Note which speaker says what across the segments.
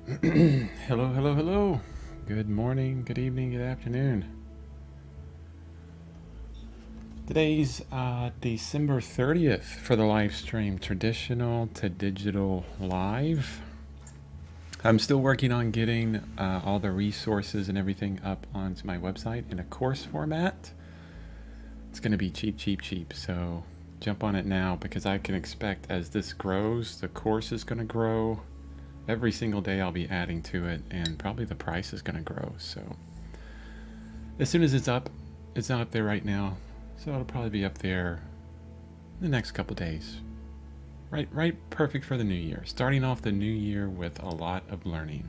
Speaker 1: Hello, hello, hello. Good morning, good evening, good afternoon. Today's December 30th for the live stream, traditional to digital live. I'm still working on getting all the resources and everything up onto my website in a course format. It's going to be cheap, cheap, cheap. So jump on it now because I can expect as this grows, the course is going to grow. Every single day I'll be adding to it, and probably the price is going to grow. So as soon as it's not up there right now, so it'll probably be up there the next couple days. Right, perfect for the new year. Starting off the new year with a lot of learning.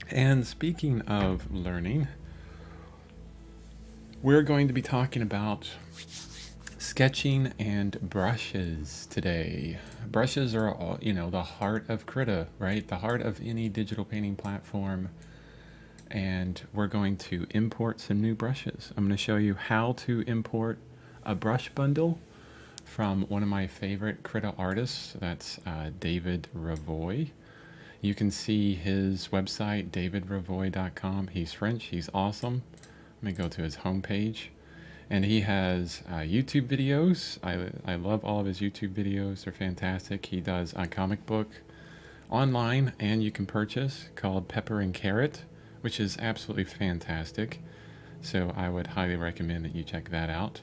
Speaker 1: And speaking of learning, we're going to be talking about sketching and brushes today. Brushes are all, the heart of Krita, right? The heart of any digital painting platform. And we're going to import some new brushes. I'm going to show you how to import a brush bundle from one of my favorite Krita artists. That's David Revoy. You can see his website, davidrevoy.com. He's French. He's awesome. Let me go to his homepage. And he has YouTube videos. I love all of his YouTube videos. They're fantastic. He does a comic book online and you can purchase called Pepper and Carrot, which is absolutely fantastic. So I would highly recommend that you check that out.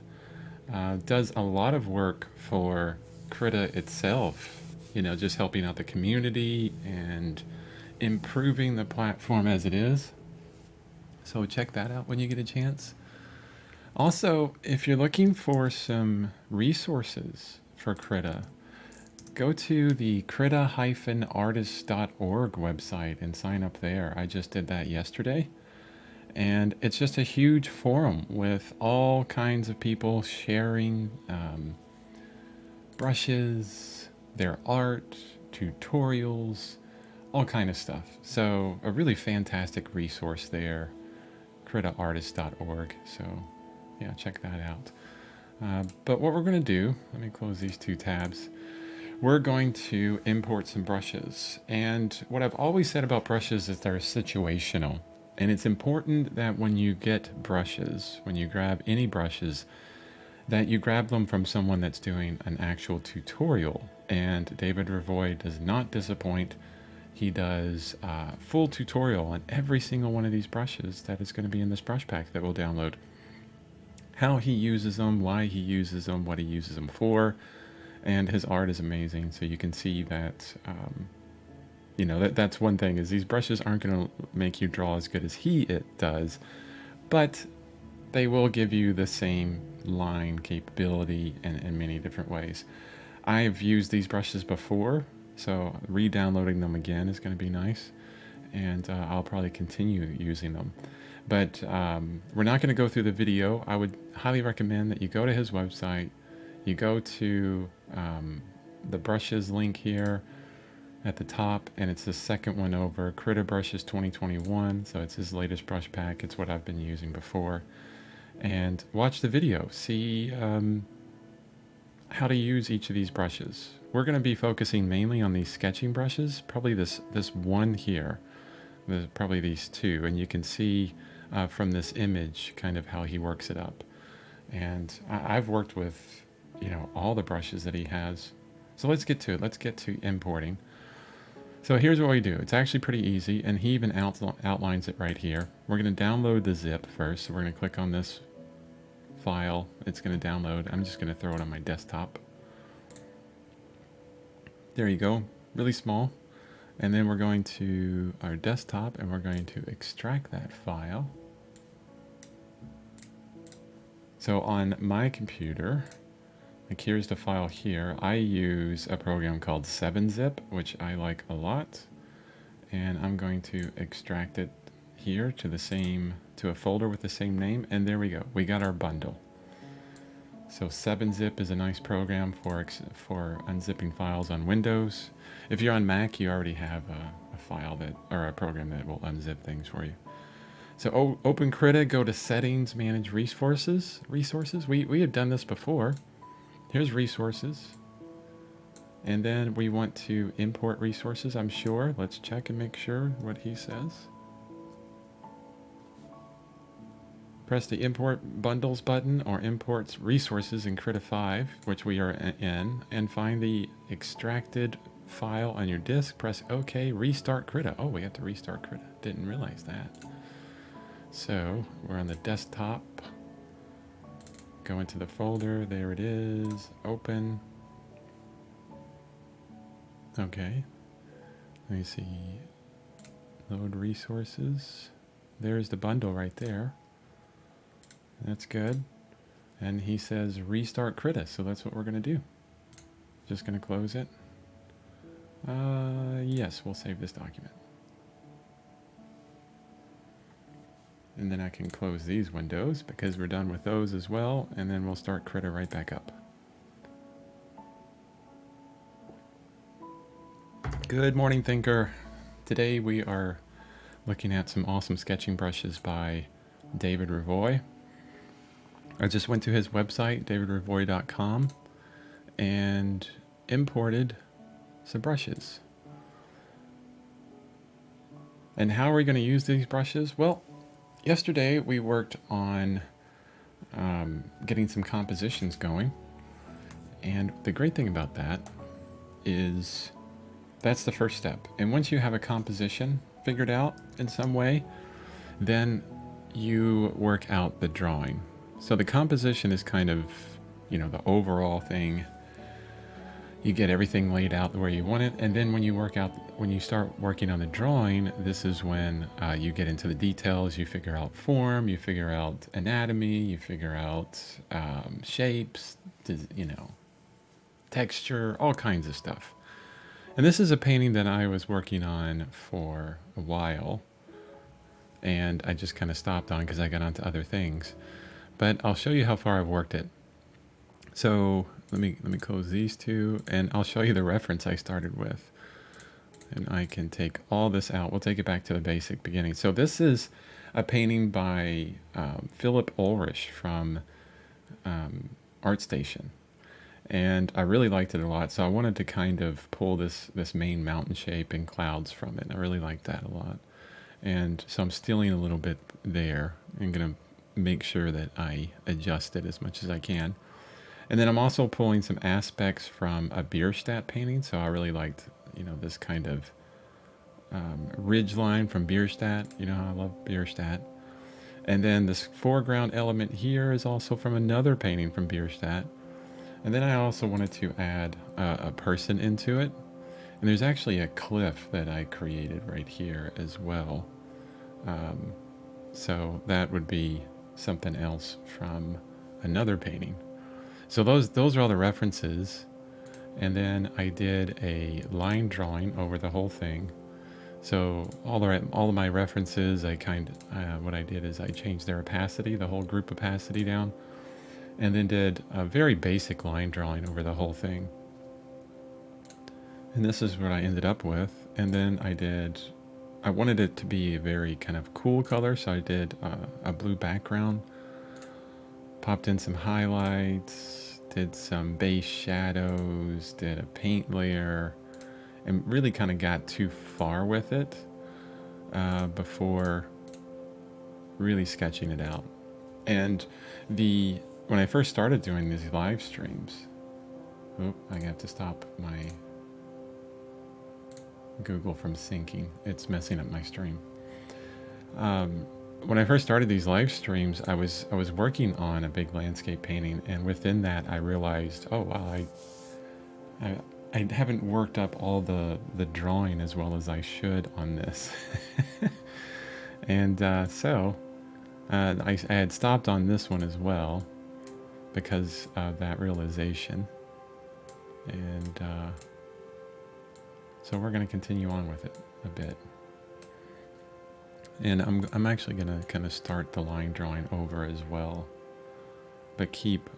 Speaker 1: Does a lot of work for Krita itself, just helping out the community and improving the platform as it is. So check that out when you get a chance. Also, if you're looking for some resources for Krita, go to the krita-artist.org website and sign up there. I just did that yesterday. And it's just a huge forum with all kinds of people sharing brushes, their art, tutorials, all kind of stuff. So a really fantastic resource there, krita-artist.org. So yeah, check that out. But what we're going to do, let me close these two tabs. We're going to import some brushes. And what I've always said about brushes is they're situational. And it's important that when you get brushes, when you grab any brushes, that you grab them from someone that's doing an actual tutorial. And David Revoy does not disappoint. He does a full tutorial on every single one of these brushes that is going to be in this brush pack that we'll download. How he uses them, why he uses them, what he uses them for. And his art is amazing. So you can see that, that's one thing is these brushes aren't going to make you draw as good as it does, but they will give you the same line capability in many different ways. I've used these brushes before, so re-downloading them again is going to be nice, and I'll probably continue using them. But we're not going to go through the video. I would highly recommend that you go to his website, you go to the brushes link here at the top, and it's the second one over, Krita Brushes 2021. So it's his latest brush pack. It's what I've been using before. And watch the video. See how to use each of these brushes. We're going to be focusing mainly on these sketching brushes. Probably this one here. Probably these two. And you can see from this image kind of how he works it up. And I've worked with all the brushes that he has. So let's get to it. Let's get to importing. So here's what we do. It's actually pretty easy, and he even outlines it right here. We're going to download the zip first. So we're going to click on this file. It's going to download. I'm just going to throw it on my desktop. There you go. Really small. And then we're going to our desktop, and we're going to extract that file. So on my computer, like here's the file here. I use a program called 7-Zip, which I like a lot. And I'm going to extract it here to a folder with the same name. And there we go. We got our bundle. So 7-Zip is a nice program for unzipping files on Windows. If you're on Mac, you already have a file or a program that will unzip things for you. So open Krita, go to Settings, Manage Resources. We have done this before. Here's Resources. And then we want to import resources, I'm sure. Let's check and make sure what he says. Press the import bundles button or imports resources in Krita 5, which we are in, and find the extracted file on your disk. Press OK, restart Krita. Oh, we have to restart Krita. Didn't realize that. So we're on the desktop. Go into the folder. There it is. Open. Okay. Let me see. Load resources. There's the bundle right there. That's good. And he says restart Krita, so that's what we're going to do. Just going to close it. Yes, we'll save this document. And then I can close these windows because we're done with those as well, and then we'll start Krita right back up. Good morning, Thinker. Today we are looking at some awesome sketching brushes by David Revoy. I just went to his website, davidrevoy.com, and imported some brushes. And how are we going to use these brushes? Well, yesterday we worked on getting some compositions going. And the great thing about that is that's the first step. And once you have a composition figured out in some way, then you work out the drawing. So the composition is kind of, the overall thing. You get everything laid out the way you want it, and then when you start working on the drawing, this is when you get into the details. You figure out form, you figure out anatomy, you figure out shapes, texture, all kinds of stuff. And this is a painting that I was working on for a while, and I just kind of stopped on because I got onto other things. But I'll show you how far I've worked it. So let me close these two, and I'll show you the reference I started with. And I can take all this out. We'll take it back to the basic beginning. So this is a painting by Philip Ulrich from ArtStation. And I really liked it a lot, so I wanted to kind of pull this main mountain shape and clouds from it. I really liked that a lot. And so I'm stealing a little bit there. I'm going to make sure that I adjust it as much as I can. And then I'm also pulling some aspects from a Bierstadt painting. So I really liked, this kind of ridge line from Bierstadt. You know how I love Bierstadt. And then this foreground element here is also from another painting from Bierstadt. And then I also wanted to add a person into it. And there's actually a cliff that I created right here as well. So that would be something else from another painting. So those are all the references. And then I did a line drawing over the whole thing. So all of my references, what I did is I changed their opacity, the whole group opacity down, and then did a very basic line drawing over the whole thing. And this is what I ended up with. And then I wanted it to be a very kind of cool color, so I did a blue background, popped in some highlights, did some base shadows, did a paint layer, and really kind of got too far with it before really sketching it out. And when I first started doing these live streams, I have to stop my Google from syncing. It's messing up my stream. When I first started these live streams, I was working on a big landscape painting, and within that I realized, oh wow, I haven't worked up all the drawing as well as I should on this. And so I had stopped on this one as well because of that realization. And so we're going to continue on with it a bit. And I'm actually going to kind of start the line drawing over as well, but keep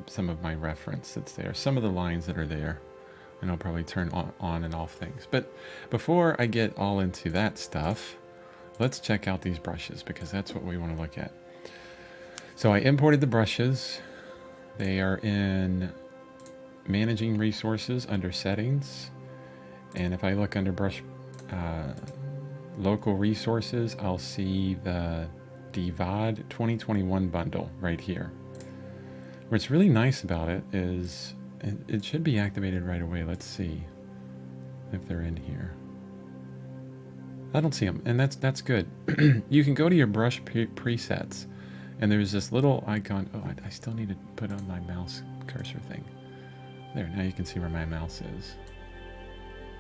Speaker 1: some of my reference that's there, some of the lines that are there, and I'll probably turn on and off things. But before I get all into that stuff, let's check out these brushes because that's what we want to look at. So I imported the brushes. They are in managing resources under settings. And if I look under brush local resources, I'll see the DVOD 2021 bundle right here. What's really nice about it is it should be activated right away. Let's see if they're in here. I don't see them, and that's good. You can go to your brush presets, and there's this little icon. Oh, I still need to put on my mouse cursor thing. There, now you can see where my mouse is.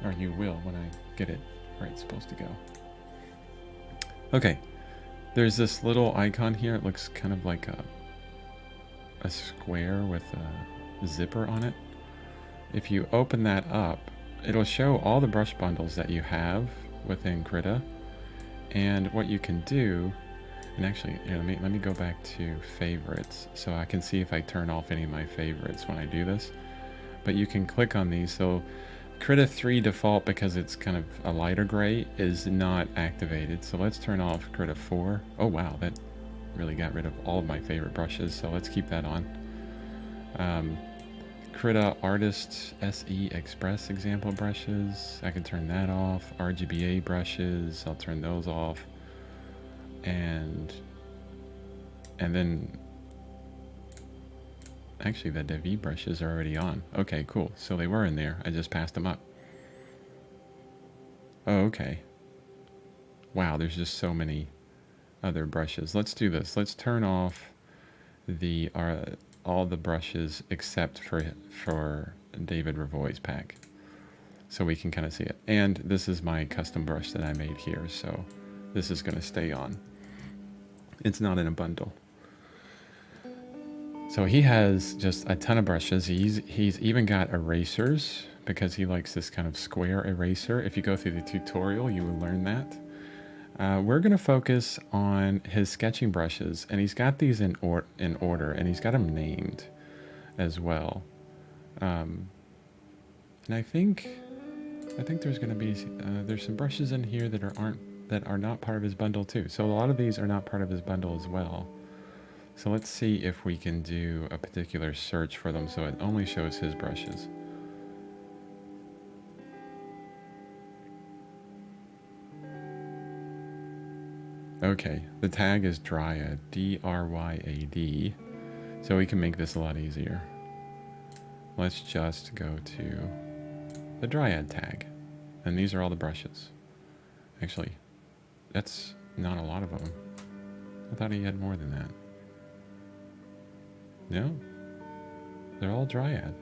Speaker 1: Or you will when I get it where it's supposed to go. Okay, there's this little icon here. It looks kind of like a square with a zipper on it. If you open that up, it'll show all the brush bundles that you have within Krita. And what you can do, and actually, here, let me go back to favorites so I can see if I turn off any of my favorites when I do this. But you can click on these. So Krita 3 default, because it's kind of a lighter gray, is not activated. So let's turn off Krita 4. Oh wow, that really got rid of all of my favorite brushes, so let's keep that on. Krita Artist SE Express example brushes, I can turn that off. RGBA brushes, I'll turn those off. And then actually the David brushes are already on. Okay, cool. So they were in there. I just passed them up. Oh, okay. Wow, there's just so many other brushes. Let's do this. Let's turn off the all the brushes except for David Revoy's pack, so we can kind of see it. And this is my custom brush that I made here, so this is going to stay on. It's not in a bundle. So he has just a ton of brushes. He's even got erasers, because he likes this kind of square eraser. If you go through the tutorial, you will learn that. We're going to focus on his sketching brushes, and he's got these in order, and he's got them named as well. And I think there's going to be there's some brushes in here that are not part of his bundle too. So a lot of these are not part of his bundle as well. So let's see if we can do a particular search for them so it only shows his brushes. Okay, the tag is Dryad, D-R-Y-A-D, so we can make this a lot easier. Let's just go to the Dryad tag, and these are all the brushes. Actually, that's not a lot of them. I thought he had more than that. No, they're all Dryad.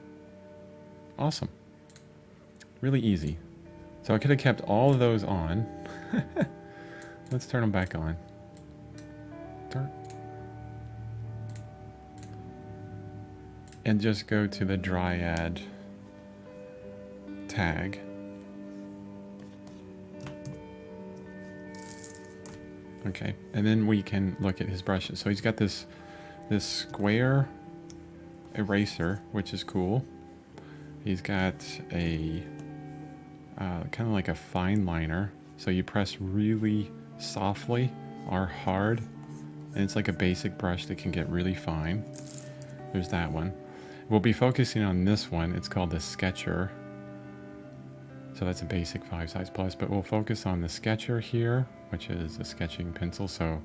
Speaker 1: Awesome. Really easy. So I could have kept all of those on. Let's turn them back on. And just go to the Dryad tag. Okay, and then we can look at his brushes. So he's got this square eraser, which is cool. He's got a kind of like a fine liner. So you press really softly or hard, and it's like a basic brush that can get really fine. There's that one. We'll be focusing on this one. It's called the Sketcher. So that's a basic 5 size plus, but we'll focus on the Sketcher here, which is a sketching pencil. So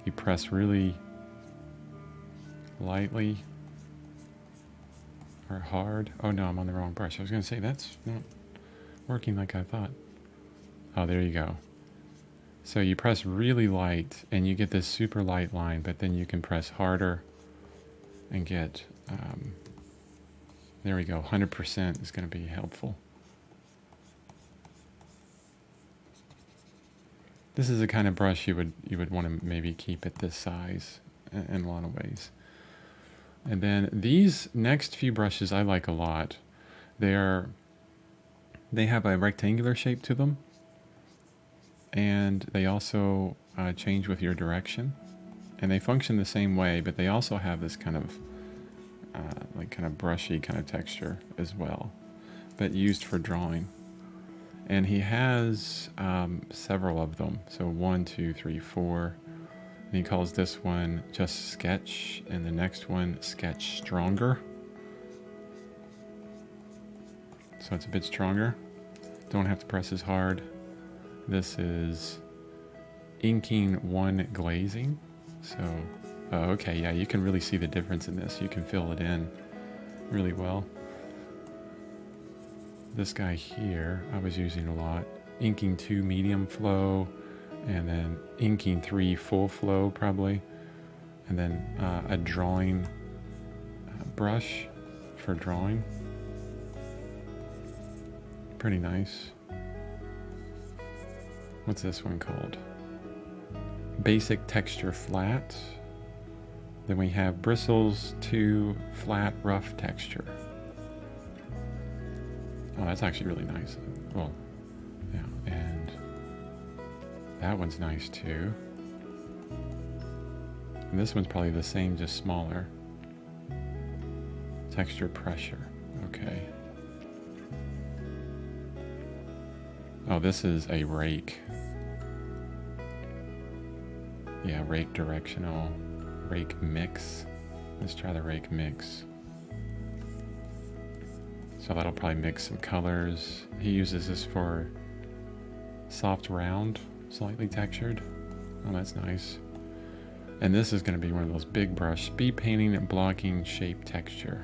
Speaker 1: you press really lightly or hard. Oh no, I'm on the wrong brush. I was going to say that's not working like I thought. Oh, there you go. So you press really light and you get this super light line, but then you can press harder and get, there we go, 100% is going to be helpful. This is the kind of brush you would want to maybe keep at this size in a lot of ways. And then these next few brushes I like a lot. They have a rectangular shape to them, and they also change with your direction, and they function the same way, but they also have this kind of kind of brushy kind of texture as well, but used for drawing. And he has several of them. So 1, 2, 3, 4. And he calls this one just Sketch, and the next one Sketch Stronger. so it's a bit stronger. Don't have to press as hard. This is inking 1 glazing. So, oh, okay, yeah, you can really see the difference in this. You can fill it in really well. This guy here, I was using a lot. Inking 2 medium flow, and then inking 3 full flow probably. And then a drawing brush for drawing. Pretty nice. What's this one called? Basic texture flat. Then we have bristles to flat rough texture. Oh, that's actually really nice. Well, yeah, and that one's nice too. And this one's probably the same, just smaller. Texture pressure. Okay. Oh, this is a rake. Yeah, rake directional. Rake mix. Let's try the rake mix. So that'll probably mix some colors. He uses this for soft round, slightly textured. Oh, that's nice. And this is going to be one of those big brush speed painting and blocking shape texture.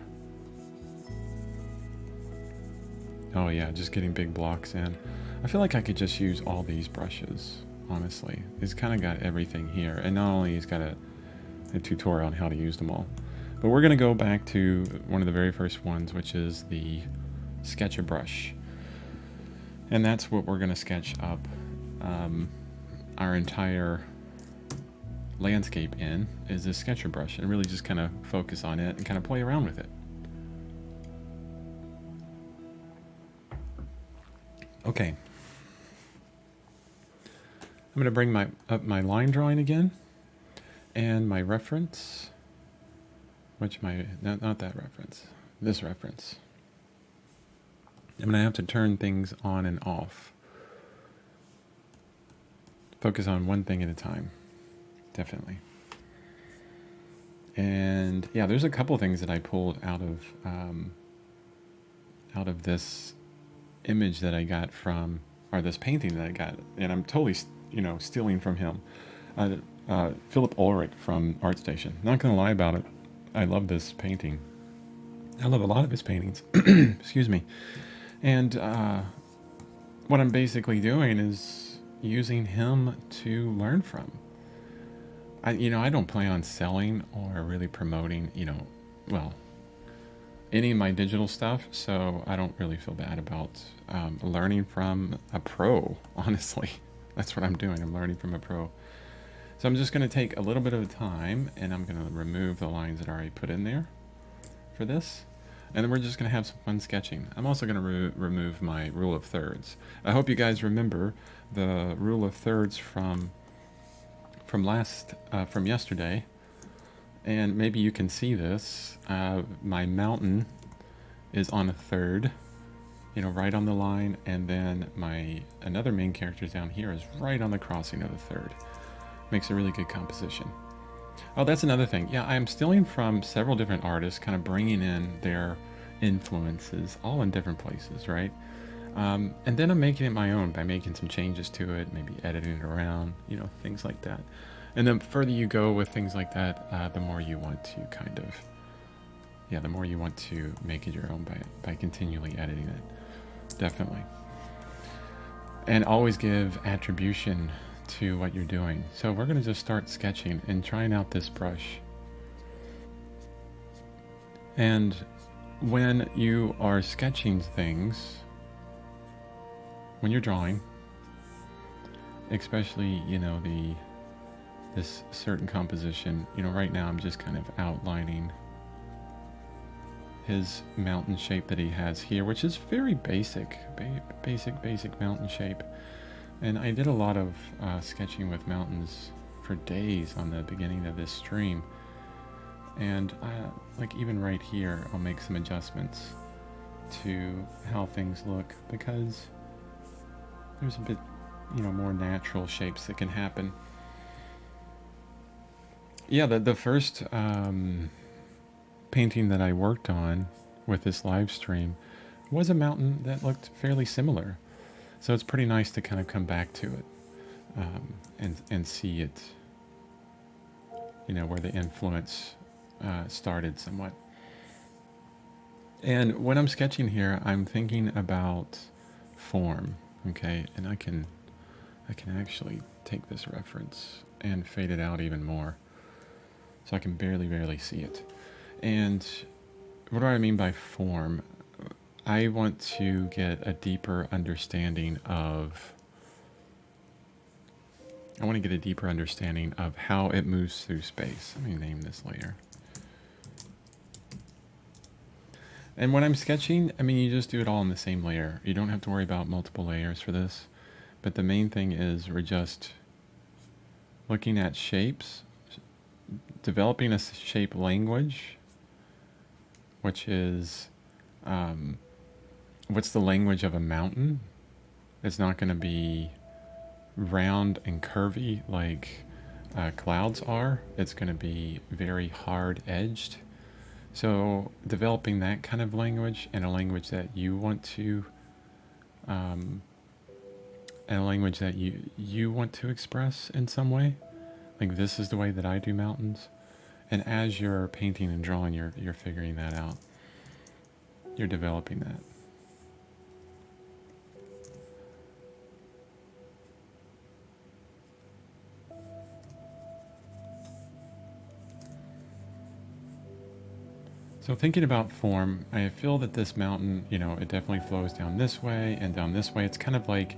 Speaker 1: Oh yeah, just getting big blocks in. I feel like I could just use all these brushes, honestly. It's kind of got everything here. And not only he's got a tutorial on how to use them all, but we're going to go back to one of the very first ones, which is the sketcher brush. And that's what we're going to sketch up our entire landscape in, is this sketcher brush, and really just kind of focus on it and kind of play around with it. Okay. I'm going to bring up my line drawing again, and my reference, which not that reference, this reference. I'm going to have to turn things on and off. Focus on one thing at a time, definitely. And yeah, there's a couple things that I pulled out of this image that I got from, or this painting that I got, and I'm totally, stealing from him. Philip Ulrich from ArtStation. Not gonna lie about it, I love this painting. I love a lot of his paintings. Excuse me. And what I'm basically doing is using him to learn from. I don't plan on selling or really promoting, any of my digital stuff, so I don't really feel bad about learning from a pro, honestly. That's what I'm doing. I'm learning from a pro. So I'm just going to take a little bit of time, and I'm going to remove the lines that I already put in there for this. And then we're just going to have some fun sketching. I'm also going to remove my rule of thirds. I hope you guys remember the rule of thirds from yesterday. And maybe you can see this. My mountain is on a third, right on the line, and then another main character down here is right on the crossing of the third. Makes a really good composition. Oh, that's another thing. Yeah, I'm stealing from several different artists, kind of bringing in their influences, all in different places, right? And then I'm making it my own by making some changes to it, maybe editing it around, things like that. And the further you go with things like that, the more you want to the more you want to make it your own by continually editing it. Definitely. And always give attribution to what you're doing. So we're going to just start sketching and trying out this brush. And when you are sketching things, when you're drawing, especially, this certain composition, right now I'm just kind of outlining his mountain shape that he has here, which is very basic mountain shape. And I did a lot of sketching with mountains for days on the beginning of this stream. And even right here, I'll make some adjustments to how things look, because there's a bit, more natural shapes that can happen. Yeah, the first painting that I worked on with this live stream was a mountain that looked fairly similar. So it's pretty nice to kind of come back to it, and see it, where the influence started somewhat. And when I'm sketching here, I'm thinking about form, okay? And I can actually take this reference and fade it out even more, so I can barely see it. And what do I mean by form? I want to get a deeper understanding of how it moves through space. Let me name this layer. And when I'm sketching, I mean, you just do it all in the same layer. You don't have to worry about multiple layers for this. But the main thing is we're just looking at shapes, developing a shape language, which is, what's the language of a mountain? It's not going to be round and curvy like clouds are. It's going to be very hard edged. So developing that kind of language, and a language that you want to, and a language that you want to express in some way. Like, this is the way that I do mountains. And as you're painting and drawing, you're figuring that out. You're developing that. So thinking about form, I feel that this mountain, it definitely flows down this way and down this way. It's kind of like,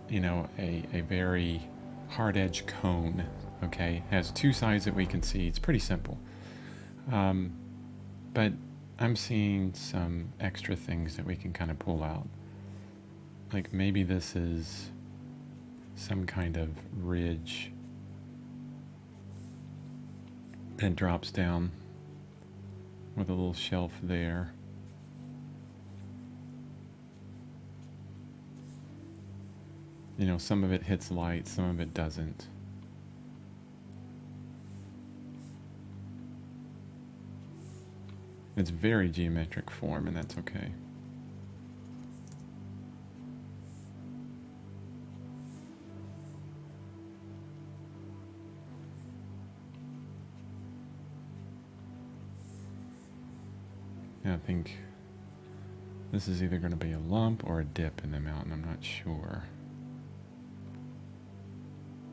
Speaker 1: a very hard edge cone, okay? It has two sides that we can see. It's pretty simple. But I'm seeing some extra things that we can kind of pull out. Like, maybe this is some kind of ridge that drops down with a little shelf there. Some of it hits light, some of it doesn't. It's very geometric form, and that's okay. I think this is either going to be a lump or a dip in the mountain. I'm not sure.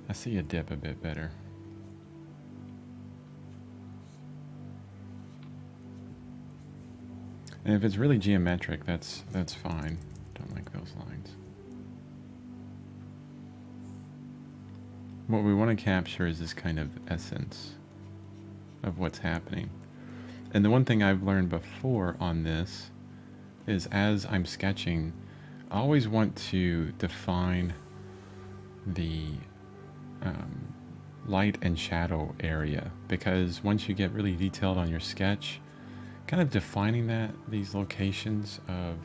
Speaker 1: I see a dip a bit better. And if it's really geometric, that's fine. Don't like those lines. What we want to capture is this kind of essence of what's happening. And the one thing I've learned before on this is, as I'm sketching, I always want to define the light and shadow area, because once you get really detailed on your sketch, kind of defining these locations of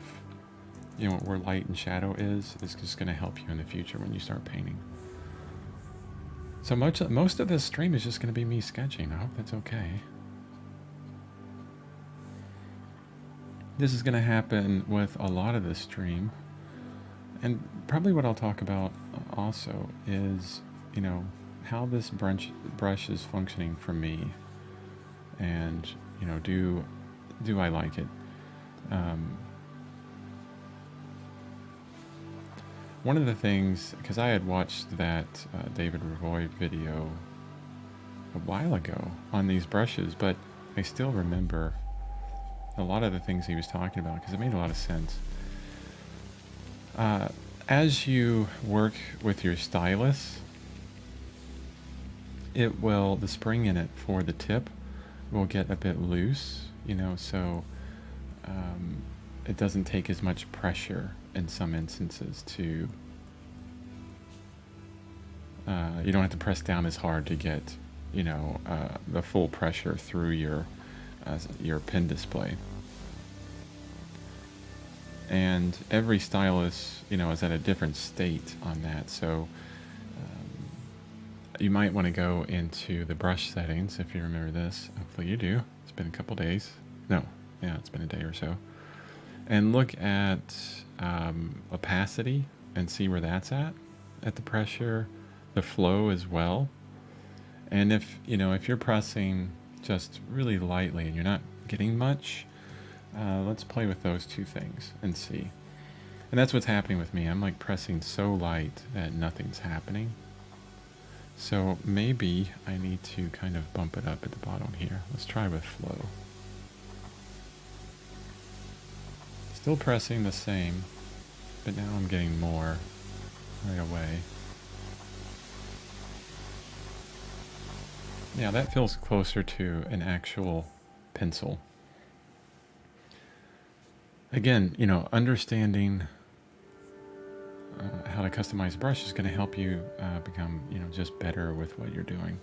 Speaker 1: where light and shadow is just going to help you in the future when you start painting. So most of this stream is just going to be me sketching. I hope that's okay. This is going to happen with a lot of this stream. And probably what I'll talk about also is, how this brush is functioning for me. And, do I like it? One of the things, because I had watched that David Revoy video a while ago on these brushes, but I still remember a lot of the things he was talking about because it made a lot of sense. As you work with your stylus, the spring in it for the tip will get a bit loose, so it doesn't take as much pressure in some instances to, you don't have to press down as hard to get, the full pressure through your pen display. And every stylus, is at a different state on that. So you might want to go into the brush settings if you remember this. Hopefully you do. It's been a couple days. No, yeah, it's been a day or so. and look at opacity and see where that's at the pressure, the flow as well. And if if you're pressing just really lightly and you're not getting much, let's play with those two things and see. And that's what's happening with me. I'm like pressing so light that nothing's happening. So maybe I need to kind of bump it up at the bottom here. Let's try with flow. Still pressing the same, but now I'm getting more right away. Yeah, that feels closer to an actual pencil. Again, understanding how to customize a brush is going to help you become, just better with what you're doing.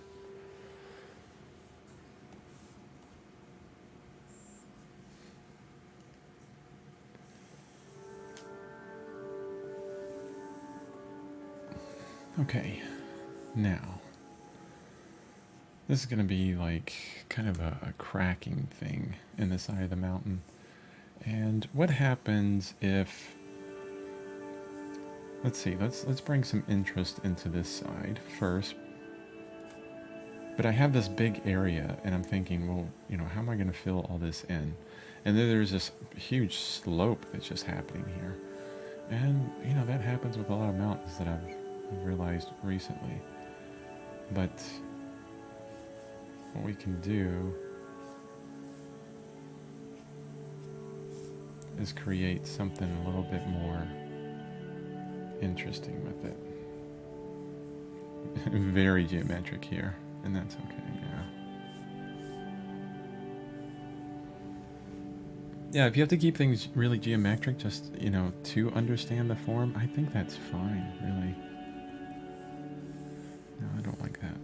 Speaker 1: Okay, now this is going to be like kind of a cracking thing in the side of the mountain. And what happens if, let's see, let's bring some interest into this side first. But I have this big area and I'm thinking, well, how am I going to fill all this in? And then there's this huge slope that's just happening here. And, that happens with a lot of mountains that I've realized recently. But what we can do is create something a little bit more interesting with it. Very geometric here, and that's okay, yeah. Yeah, if you have to keep things really geometric just, to understand the form, I think that's fine, really. No, I don't like that.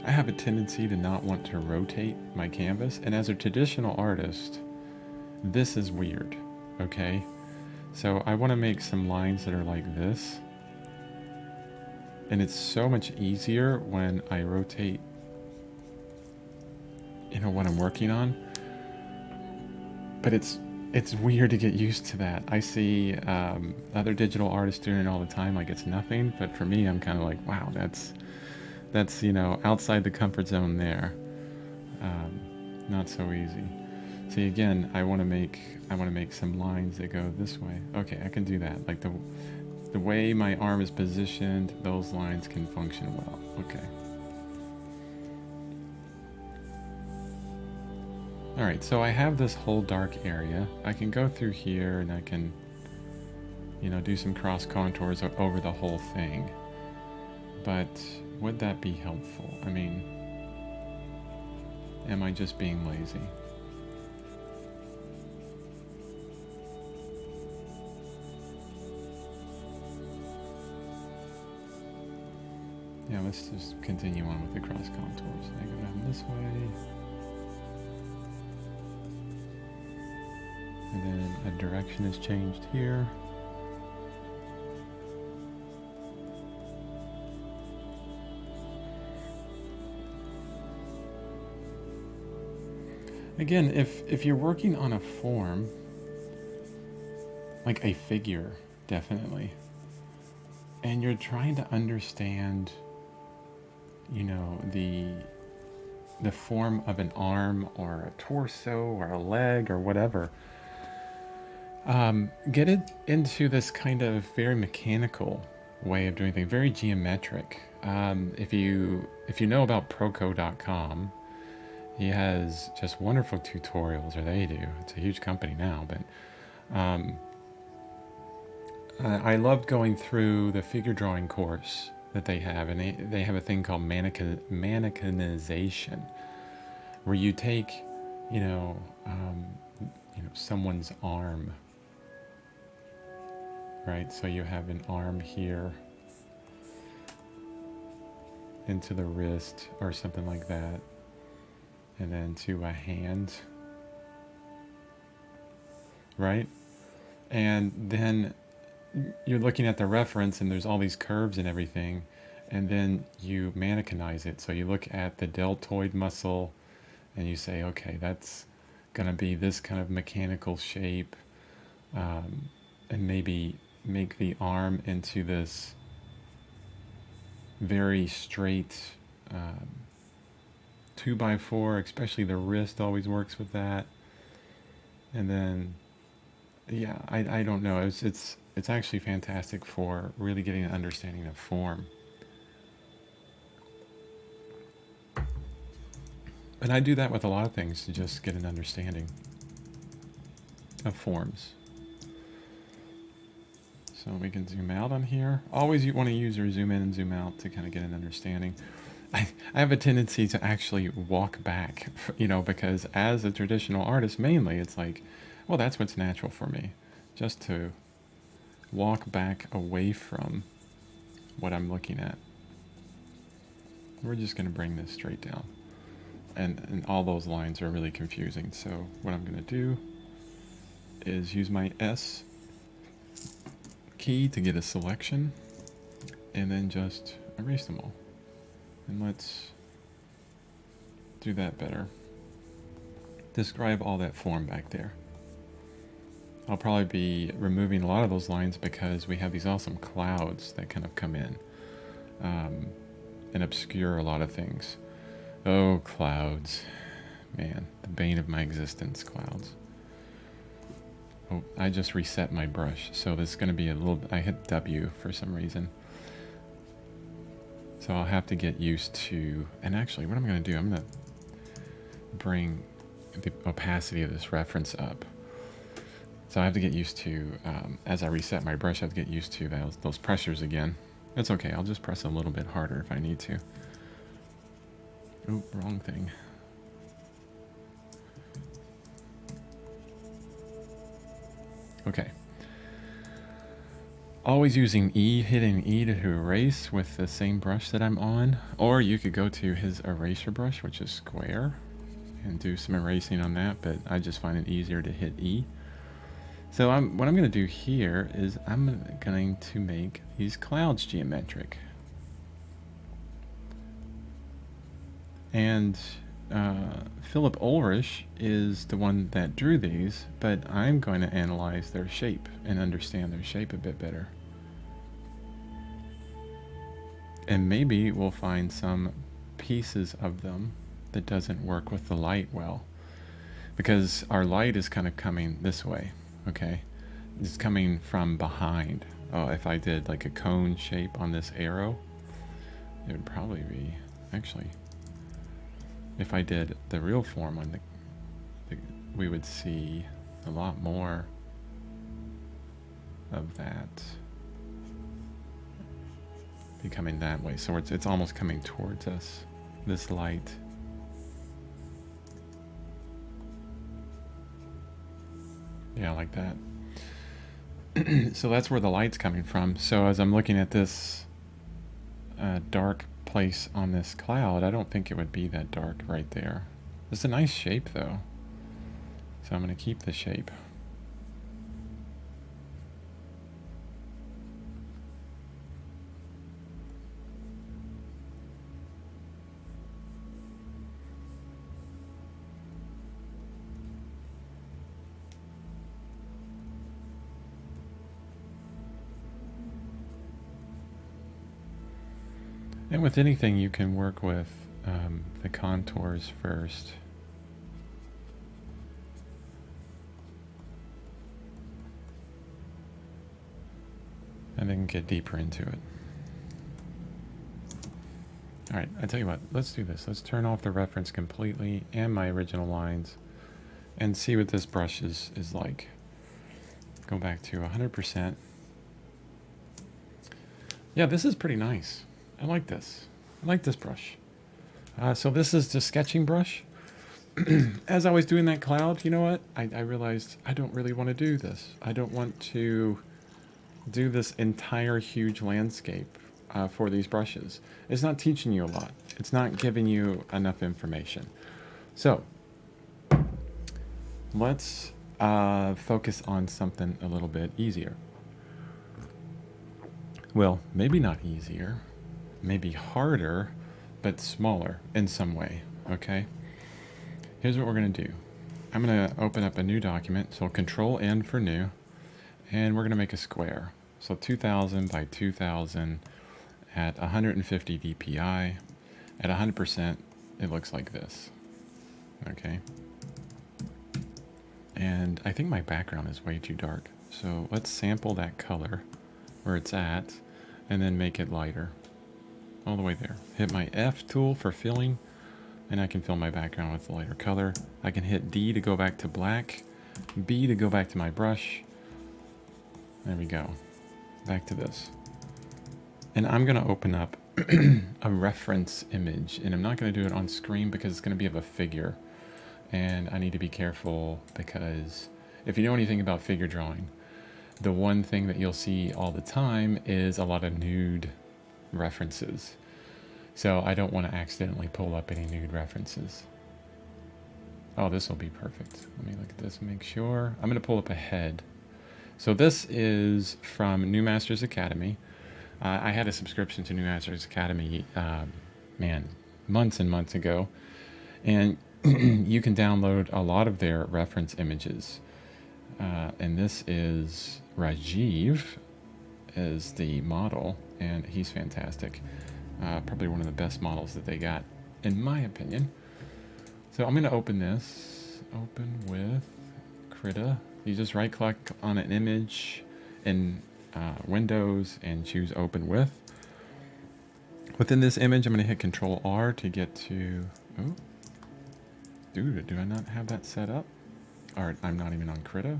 Speaker 1: I have a tendency to not want to rotate my canvas, and as a traditional artist, this is weird, okay? So I want to make some lines that are like this, and it's so much easier when I rotate, what I'm working on, but it's weird to get used to that. I see other digital artists doing it all the time like it's nothing, but for me, I'm kind of like, wow, that's outside the comfort zone there. Not so easy. See, again, I want to make some lines that go this way. Okay, I can do that. Like the way my arm is positioned, those lines can function well. Okay. All right, so I have this whole dark area. I can go through here and I can, do some cross contours over the whole thing. But would that be helpful? I mean, am I just being lazy? Yeah, let's just continue on with the cross contours. I go down this way. And then a direction is changed here. Again, if you're working on a form, like a figure, definitely, and you're trying to understand, the form of an arm or a torso or a leg or whatever, get it into this kind of very mechanical way of doing things, very geometric. If you know about Proco.com, he has just wonderful tutorials, or they do. It's a huge company now, but I loved going through the figure drawing course that they have, and they have a thing called mannequinization, where you take, someone's arm, right? So you have an arm here into the wrist or something like that, and then to a hand, right? And then you're looking at the reference and there's all these curves and everything, and then you mannequinize it. So you look at the deltoid muscle and you say, okay, that's going to be this kind of mechanical shape, and maybe make the arm into this very straight 2x4, especially the wrist always works with that. And then, yeah, I don't know. It's actually fantastic for really getting an understanding of form. And I do that with a lot of things to just get an understanding of forms. So we can zoom out on here. Always you want to use your zoom in and zoom out to kind of get an understanding. I have a tendency to actually walk back, because as a traditional artist, mainly it's like, well, that's what's natural for me, just to walk back away from what I'm looking at. We're just going to bring this straight down. And all those lines are really confusing. So what I'm going to do is use my S key to get a selection, and then just erase them all. And let's do that better. Describe all that form back there. I'll probably be removing a lot of those lines because we have these awesome clouds that kind of come in and obscure a lot of things. Oh, clouds. Man, the bane of my existence, clouds. Oh, I just reset my brush, so this is going to be a little... I hit W for some reason. So I'll have to get used to... And actually, what I'm going to do, I'm going to bring the opacity of this reference up. So I have to get used to, as I reset my brush, I have to get used to those pressures again. That's okay, I'll just press a little bit harder if I need to. Oh, wrong thing. Okay. Always using E, hitting E to erase with the same brush that I'm on. Or you could go to his eraser brush, which is square, and do some erasing on that, but I just find it easier to hit E. So what I'm going to do here is I'm going to make these clouds geometric. And Philip Ulrich is the one that drew these, but I'm going to analyze their shape and understand their shape a bit better. And maybe we'll find some pieces of them that doesn't work with the light well. Because our light is kind of coming this way, okay? It's coming from behind. Oh, if I did like a cone shape on this arrow, it would probably be, actually, if I did the real form on we would see a lot more of that becoming that way. So it's almost coming towards us, this light. Yeah, like that. So that's where the light's coming from. So as I'm looking at this dark place on this cloud, I don't think it would be that dark right there. It's a nice shape though. So I'm going to keep the shape. And with anything, you can work with the contours first. And then get deeper into it. All right, I tell you what, let's do this. Let's turn off the reference completely and my original lines and see what this brush is like. Go back to 100%. Yeah, this is pretty nice. I like this. I like this brush. So this is the sketching brush. As I was doing that cloud, you know what? I realized I don't really want to do this. I don't want to do this entire huge landscape for these brushes. It's not teaching you a lot. It's not giving you enough information. So let's focus on something a little bit easier. Well, maybe not easier, maybe harder, but smaller in some way, okay? Here's what we're gonna do. I'm going to open up a new document. So Control N for new. And we're going to make a square. So 2000 by 2000 at 150 dpi. At 100%, it looks like this. Okay. And I think my background is way too dark. So let's sample that color where it's at and then make it lighter. All the way there. Hit my F tool for filling, and I can fill my background with a lighter color. I can hit D to go back to black, B to go back to my brush. There we go. Back to this. And I'm going to open up a reference image, and I'm not going to do it on screen because it's going to be of a figure. And I need to be careful because if you know anything about figure drawing, the one thing that you'll see all the time is a lot of nude references. So I don't want to accidentally pull up any nude references. Oh, this will be perfect. Let me look at this and make sure. I'm going to pull up a head. So this is from New Masters Academy. I had a subscription to New Masters Academy, months and months ago. And you can download a lot of their reference images. And this is Rajiv is the model, and he's fantastic. Probably one of the best models that they got, in my opinion. So I'm going to open this. Open with Krita. You just right-click on an image in Windows and choose Open With. Within this image, I'm going to hit Control R to get to... Oh, dude, do I not have that set up? Or I'm not even on Krita.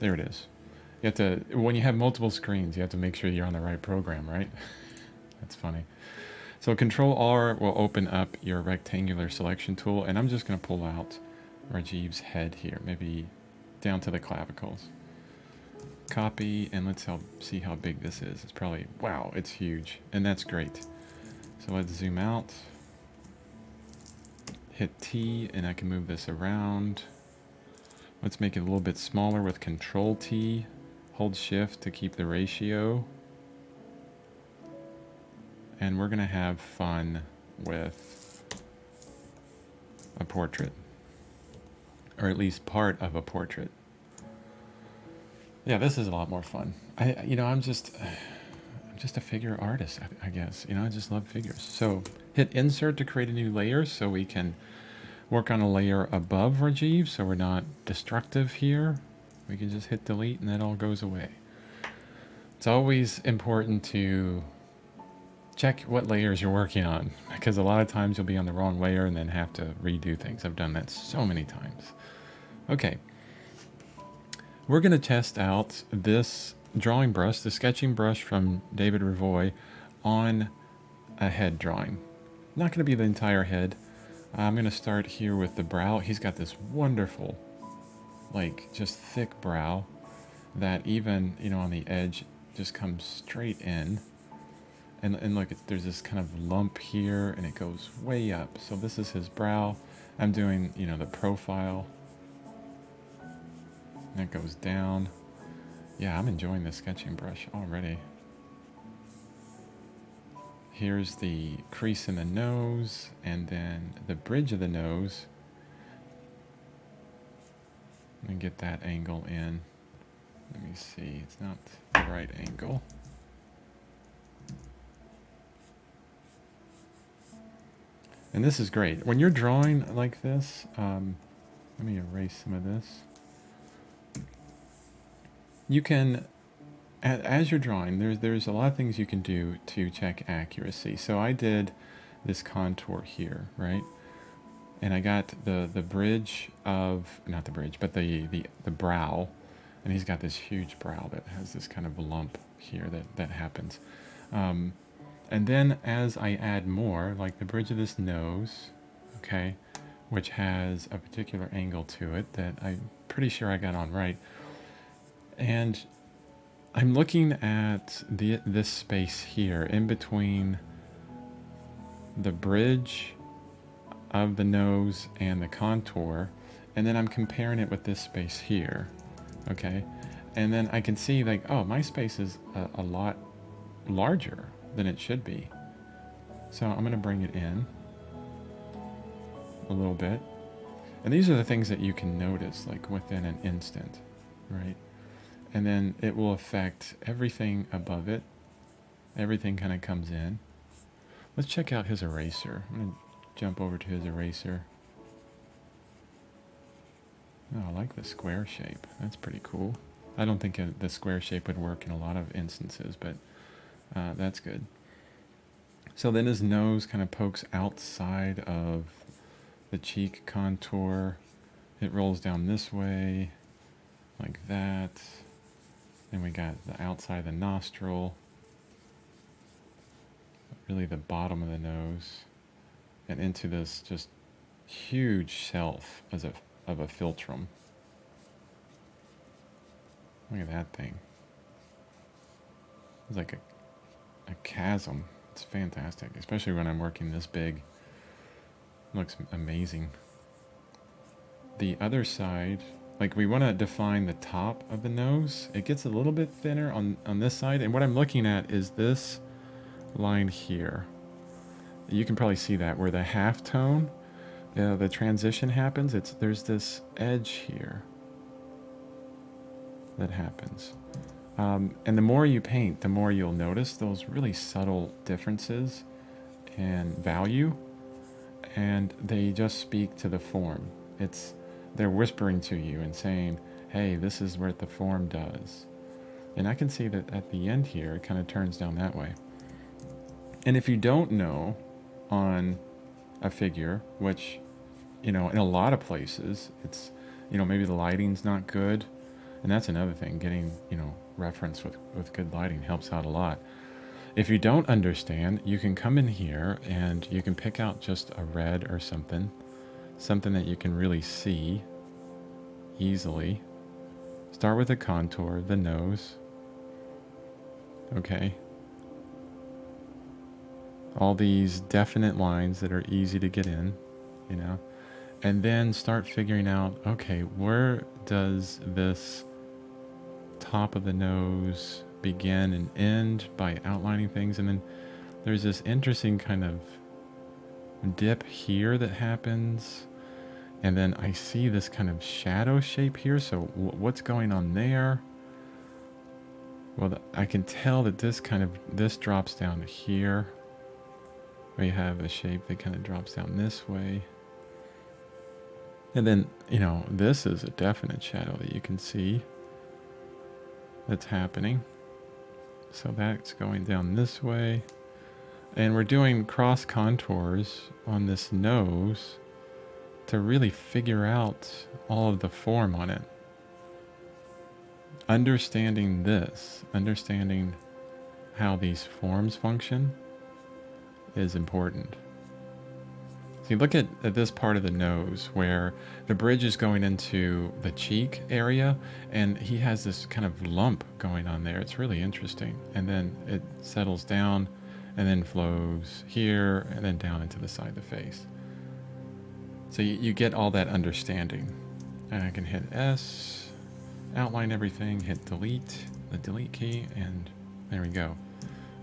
Speaker 1: There it is. You have to, when you have multiple screens, you have to make sure you're on the right program, right? That's funny. So Control R will open up your rectangular selection tool, and I'm just going to pull out Rajiv's head here, maybe down to the clavicles. Copy, and let's see how big this is. It's probably, wow, it's huge, and that's great. So let's zoom out. Hit T, and I can move this around. Let's make it a little bit smaller with Control T. Hold Shift to keep the ratio. And we're going to have fun with a portrait. Or at least part of a portrait. Yeah, this is a lot more fun. I'm just a figure artist, I guess. I just love figures. So hit Insert to create a new layer so we can work on a layer above Rajiv so we're not destructive here. We can just hit delete and that all goes away. It's always important to check what layers you're working on, because a lot of times you'll be on the wrong layer and then have to redo things. I've done that so many times. Okay. We're going to test out this drawing brush, the sketching brush from David Revoy, on a head drawing. Not going to be the entire head. I'm going to start here with the brow. He's got this wonderful, just thick brow that even, on the edge just comes straight in. And look, there's this kind of lump here, and it goes way up. So this is his brow. I'm doing, the profile. That goes down. Yeah, I'm enjoying the sketching brush already. Here's the crease in the nose, and then the bridge of the nose. Let me get that angle in. Let me see, it's not the right angle. And this is great. When you're drawing like this, let me erase some of this. You can, as you're drawing, there's a lot of things you can do to check accuracy. So I did this contour here, right? And I got the bridge of, not the bridge, but the brow. And he's got this huge brow that has this kind of lump here that happens. And then as I add more, like the bridge of this nose, okay, which has a particular angle to it that I'm pretty sure I got on right. And I'm looking at this space here in between the bridge of the nose and the contour, and then I'm comparing it with this space here, okay? And then I can see oh, my space is a lot larger than it should be. So I'm going to bring it in a little bit. And these are the things that you can notice like within an instant, right? And then it will affect everything above it. Everything kind of comes in. Let's check out his eraser. I'm going to jump over to his eraser. Oh, I like the square shape. That's pretty cool. I don't think the square shape would work in a lot of instances, but that's good. So then his nose kind of pokes outside of the cheek contour. It rolls down this way, like that. Then we got the outside of the nostril, really the bottom of the nose, and into this just huge shelf of a philtrum. Look at that thing. It's like a chasm. It's fantastic, especially when I'm working this big. It looks amazing. The other side, like we want to define the top of the nose. It gets a little bit thinner on this side, and what I'm looking at is this line here. You can probably see that where the half tone, the transition happens. There's this edge here that happens. And the more you paint, the more you'll notice those really subtle differences in value, and they just speak to the form. They're whispering to you and saying, hey, this is what the form does. And I can see that at the end here, it kind of turns down that way. And if you don't know on a figure, which, in a lot of places, it's, maybe the lighting's not good. And that's another thing, getting, reference with good lighting helps out a lot. If you don't understand, you can come in here and you can pick out just a red or something that you can really see easily. Start with the contour, the nose. Okay. All these definite lines that are easy to get in, and then start figuring out, okay, where does this top of the nose begin and end by outlining things. And then there's this interesting kind of dip here that happens, and then I see this kind of shadow shape here. So what's going on there? Well, I can tell that this drops down to here. We have a shape that kind of drops down this way. And then, this is a definite shadow that you can see that's happening. So that's going down this way. And we're doing cross contours on this nose to really figure out all of the form on it. Understanding how these forms function is important. So you look at this part of the nose where the bridge is going into the cheek area, and he has this kind of lump going on there. It's really interesting. And then it settles down and then flows here and then down into the side of the face. So you get all that understanding. And I can hit S, outline everything, hit delete, the delete key, and there we go.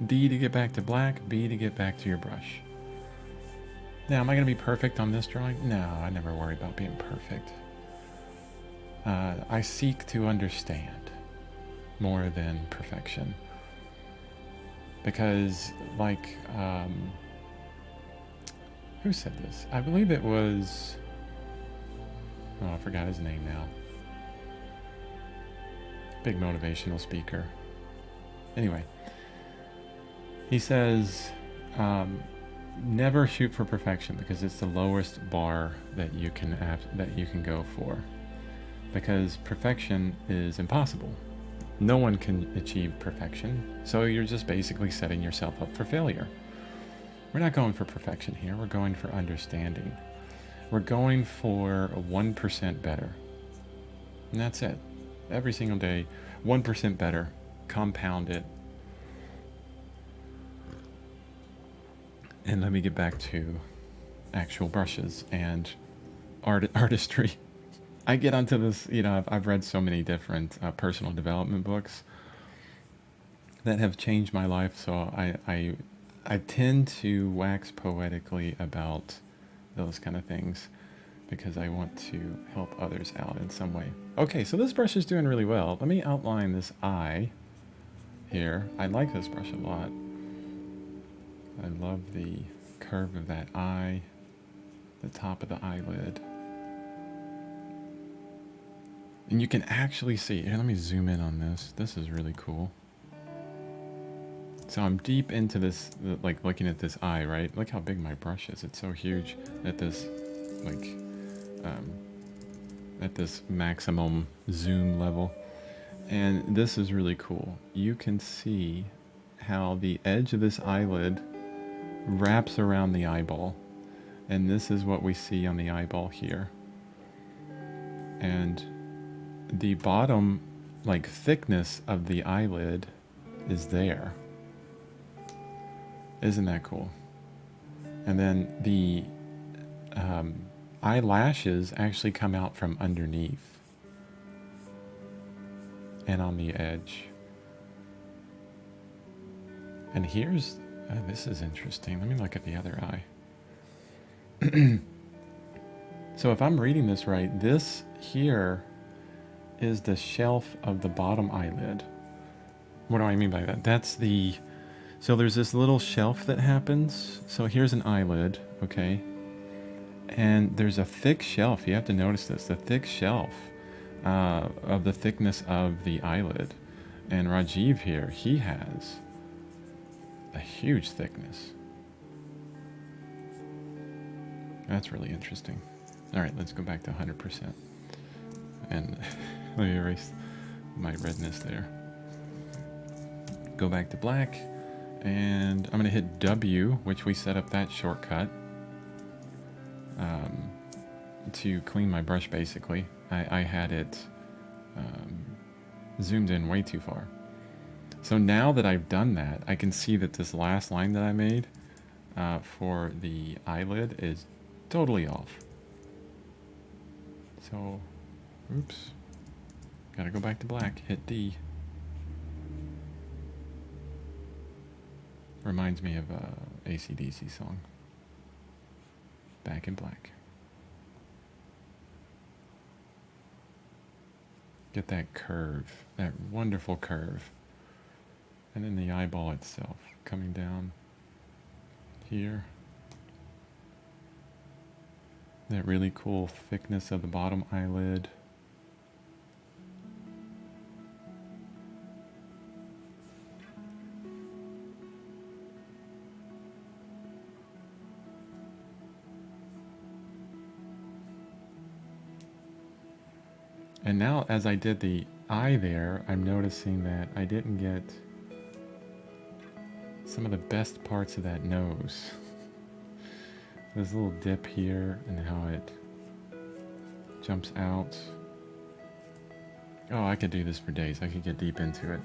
Speaker 1: D to get back to black, B to get back to your brush. Now, am I going to be perfect on this drawing? No, I never worry about being perfect. I seek to understand more than perfection. Because, who said this? I believe it was... Oh, I forgot his name now. Big motivational speaker. Anyway, he says... never shoot for perfection, because it's the lowest bar that you can go for, because perfection is impossible. No one can achieve perfection, so you're just basically setting yourself up for failure. We're not going for perfection here. We're going for understanding. We're going for 1% better, and that's it. Every single day, 1% better. Compound it. And let me get back to actual brushes and artistry. I get onto this, I've read so many different personal development books that have changed my life, so I tend to wax poetically about those kind of things. because I want to help others out in some way. Okay, so this brush is doing really well. Let me outline this eye here. I like this brush a lot. I love the curve of that eye, the top of the eyelid. And you can actually see, here, let me zoom in on this. This is really cool. So I'm deep into this, like looking at this eye, right? Look how big my brush is. It's so huge at this, like, at this maximum zoom level. And this is really cool. You can see how the edge of this eyelid wraps around the eyeball. And this is what we see on the eyeball here. And the bottom, like, thickness of the eyelid is there. Isn't that cool? And then the eyelashes actually come out from underneath and on the edge. And here's, this is interesting. Let me look at the other eye. So if I'm reading this right, this here is the shelf of the bottom eyelid. What do I mean by that? That's the, so there's this little shelf that happens. So here's an eyelid, okay? And there's a thick shelf. You have to notice this, the thick shelf of the thickness of the eyelid. And Rajiv here, he has a huge thickness. That's really interesting. All right, let's go back to 100%. And let me erase my redness there. Go back to black. And I'm going to hit W, which we set up that shortcut to clean my brush, basically. I had it zoomed in way too far. So now that I've done that, I can see that this last line that I made for the eyelid is totally off. So, oops. Gotta go back to black, hit D. Reminds me of a AC/DC song. Back in black. Get that curve, that wonderful curve. And then the eyeball itself coming down here. That really cool thickness of the bottom eyelid. And now as I did the eye there, I'm noticing that I didn't get some of the best parts of that nose. This little dip here and how it jumps out. Oh, I could do this for days. I could get deep into it.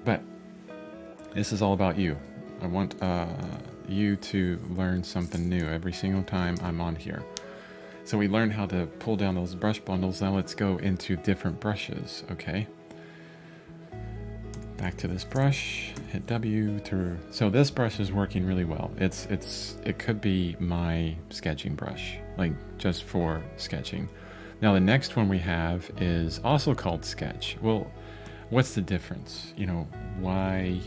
Speaker 1: But this is all about you. I want you to learn something new every single time I'm on here. So we learned how to pull down those brush bundles. Now let's go into different brushes, okay? Back to this brush, hit W to, so this brush is working really well. It could be my sketching brush, like just for sketching. Now the next one we have is also called Sketch. Well, what's the difference? You know, why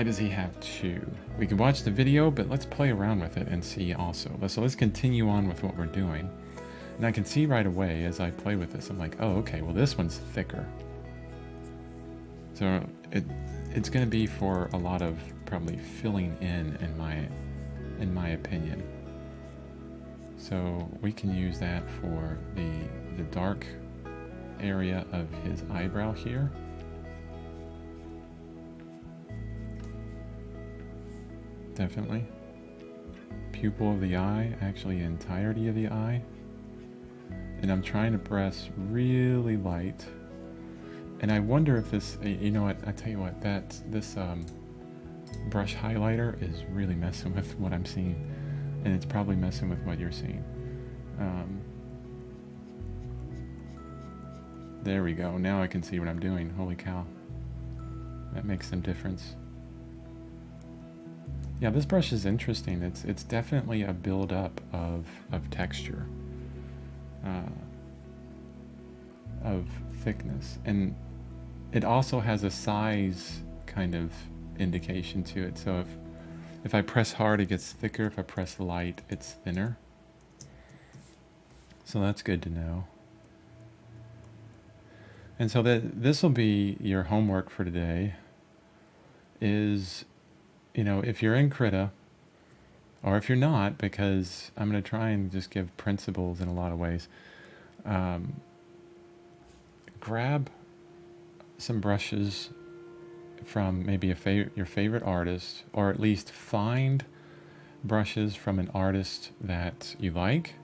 Speaker 1: does he have two? We can watch the video, but let's play around with it and see also. So let's continue on with what we're doing. And I can see right away as I play with this, I'm like, oh, okay, well this one's thicker. So it's going to be for a lot of probably filling in my opinion. So we can use that for the dark area of his eyebrow here. Definitely. Pupil of the eye, actually entirety of the eye. And I'm trying to press really light. And I wonder if this, you know what, I tell you what, this brush highlighter is really messing with what I'm seeing. And it's probably messing with what you're seeing. There we go, now I can see what I'm doing. Holy cow. That makes some difference. Yeah, this brush is interesting. It's definitely a buildup of texture, uh, of thickness, and it also has a size kind of indication to it. So if I press hard, it gets thicker. If I press light, it's thinner. So that's good to know. And so this will be your homework for today. Is, if you're in Krita, or if you're not, because I'm going to try and just give principles in a lot of ways. Grab some brushes from maybe your favorite artist, or at least find brushes from an artist that you like,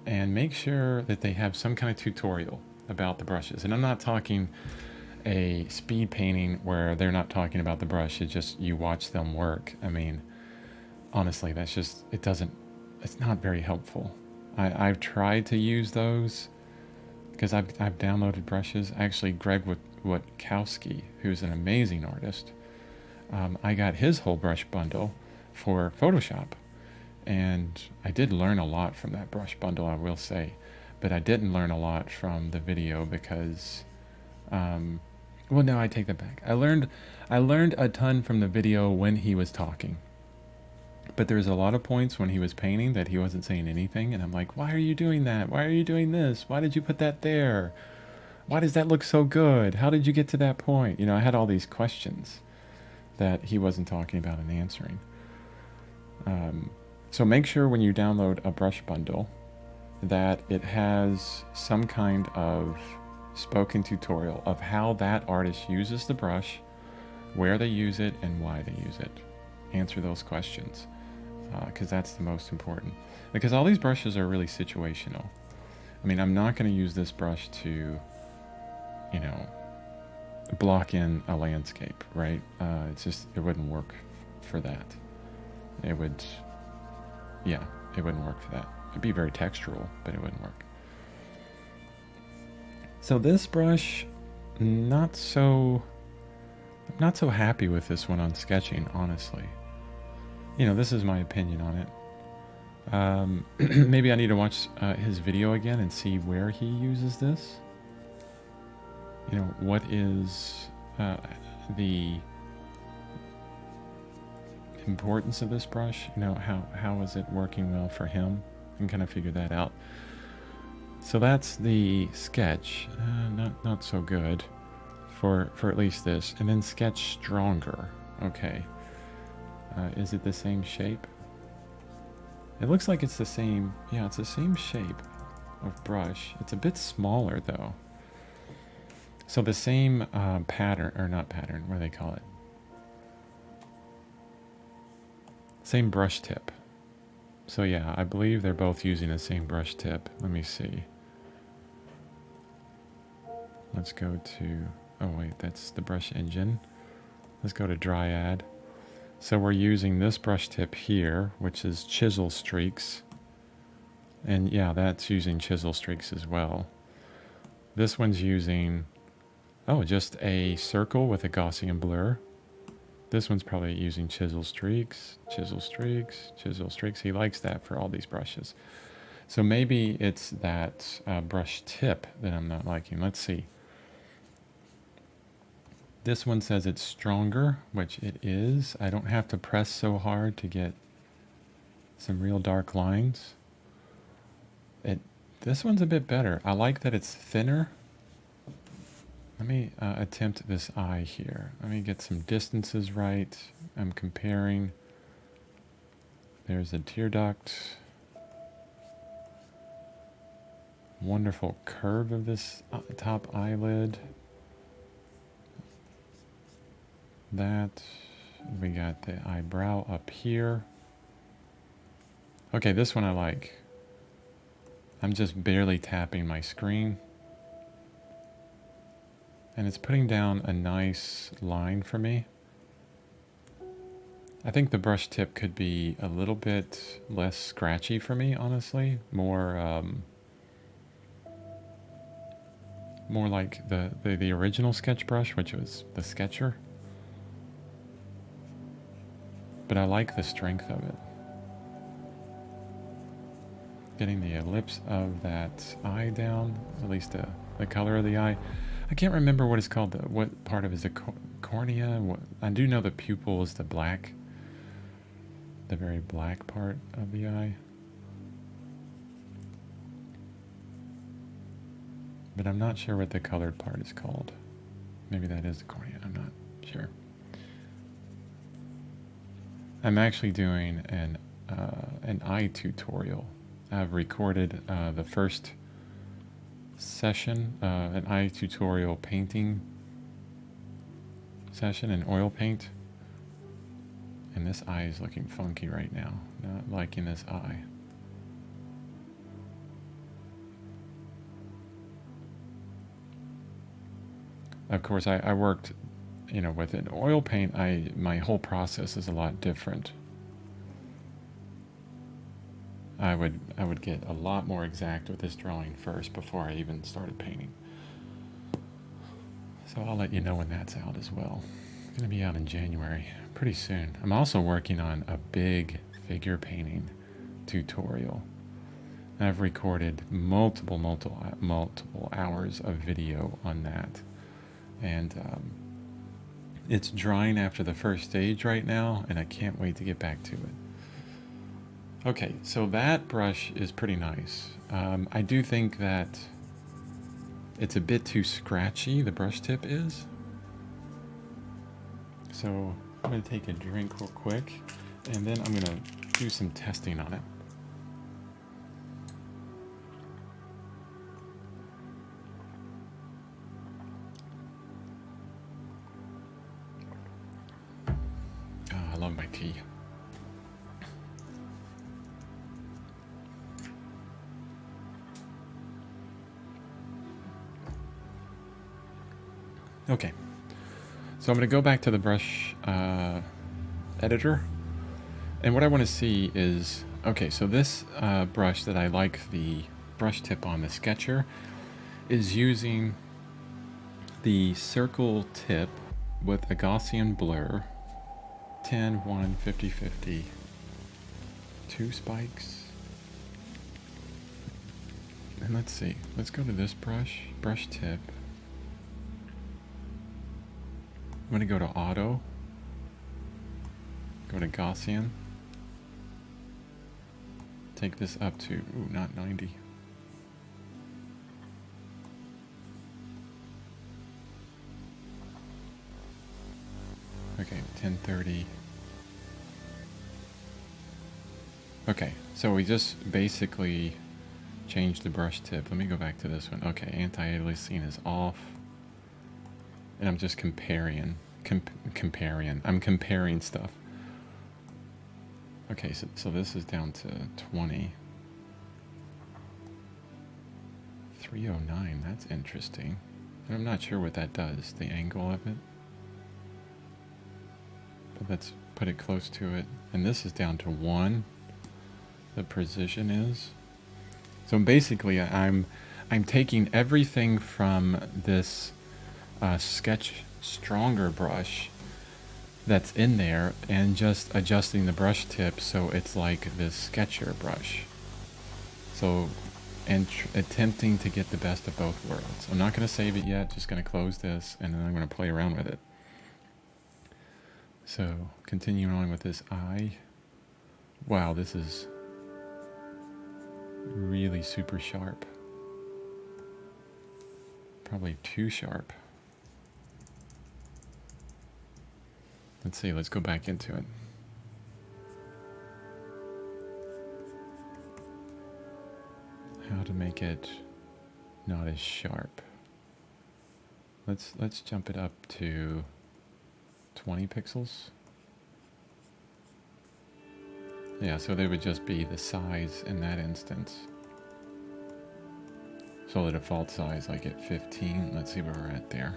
Speaker 1: and make sure that they have some kind of tutorial about the brushes. And I'm not talking a speed painting where they're not talking about the brush, it's just you watch them work. I mean, honestly, it's not very helpful. I've tried to use those because I've downloaded brushes. Actually, Greg Witkowski, who's an amazing artist, I got his whole brush bundle for Photoshop. And I did learn a lot from that brush bundle, I will say. But I didn't learn a lot from the video because, well, no, I take that back. I learned a ton from the video when he was talking. But there's a lot of points when he was painting that he wasn't saying anything. And I'm like, why are you doing that? Why are you doing this? Why did you put that there? Why does that look so good? How did you get to that point? I had all these questions that he wasn't talking about and answering. So make sure when you download a brush bundle that it has some kind of spoken tutorial of how that artist uses the brush, where they use it, and why they use it. Answer those questions, because that's the most important. Because all these brushes are really situational. I mean, I'm not going to use this brush to, block in a landscape, right? It wouldn't work for that. It wouldn't work for that. It'd be very textural, but it wouldn't work. So this brush, I'm not so happy with this one on sketching, honestly. This is my opinion on it. Maybe I need to watch his video again and see where he uses this. What is the importance of this brush? How is it working well for him? And kind of figure that out. So that's the sketch. Not so good for at least this. And then sketch stronger. Okay. Is it the same shape? It looks like it's the same. Yeah, it's the same shape of brush. It's a bit smaller though. So the same pattern, or not pattern, what do they call it? Same brush tip. So yeah, I believe they're both using the same brush tip. Let me see. Let's go to, oh wait, that's the brush engine. Let's go to Dryad. So we're using this brush tip here, which is chisel streaks. And yeah, that's using chisel streaks as well. This one's using, just a circle with a Gaussian blur. This one's probably using chisel streaks, chisel streaks, chisel streaks. He likes that for all these brushes. So maybe it's that brush tip that I'm not liking. Let's see. This one says it's stronger, which it is. I don't have to press so hard to get some real dark lines. This one's a bit better. I like that it's thinner. Let me attempt this eye here. Let me get some distances right. I'm comparing. There's a tear duct. Wonderful curve of this top eyelid. That. We got the eyebrow up here. Okay, this one I like. I'm just barely tapping my screen. And it's putting down a nice line for me. I think the brush tip could be a little bit less scratchy for me, honestly. More like the original sketch brush, which was the Sketcher. but I like the strength of it. Getting the ellipse of that eye down, at least the color of the eye. I can't remember what it's called. What part of it is the cornea? I do know the pupil is the black, the very black part of the eye. But I'm not sure what the colored part is called. Maybe that is the cornea. I'm not sure. I'm actually doing an eye tutorial. I've recorded the first session, an eye tutorial painting session in oil paint. And this eye is looking funky right now. Not liking this eye. Of course, I worked, with an oil paint. My whole process is a lot different. I would get a lot more exact with this drawing first before I even started painting. So I'll let you know when that's out as well. It's going to be out in January, pretty soon. I'm also working on a big figure painting tutorial. I've recorded multiple hours of video on that. And it's drying after the first stage right now, and I can't wait to get back to it. Okay, so that brush is pretty nice. I do think that it's a bit too scratchy, the brush tip is. So I'm going to take a drink real quick, and then I'm going to do some testing on it. Oh, I love my tea. Okay, so I'm going to go back to the brush editor, and what I want to see is, okay, so this brush that I like the brush tip on, the Sketcher, is using the circle tip with a Gaussian blur, 10, 1, 50, 50, 2 spikes, and let's see, let's go to this brush tip. I'm going to go to Auto, go to Gaussian, take this up to, not 90. Okay, 1030. Okay, so we just basically changed the brush tip. Let me go back to this one. Okay, anti-aliasing is off. And I'm just comparing. I'm comparing stuff. Okay, so this is down to 20. 309, that's interesting. And I'm not sure what that does, the angle of it. But let's put it close to it. And this is down to 1. The precision is. So basically, I'm taking everything from this Sketch Stronger brush that's in there and just adjusting the brush tip so it's like this Sketcher brush. So, and attempting to get the best of both worlds. I'm not going to save it yet, just going to close this and then I'm going to play around with it. So, continuing on with this eye. Wow, this is really super sharp. Probably too sharp. Let's see, let's go back into it. How to make it not as sharp. Let's jump it up to 20 pixels. Yeah, so they would just be the size in that instance. So the default size, like at 15. Let's see where we're at there.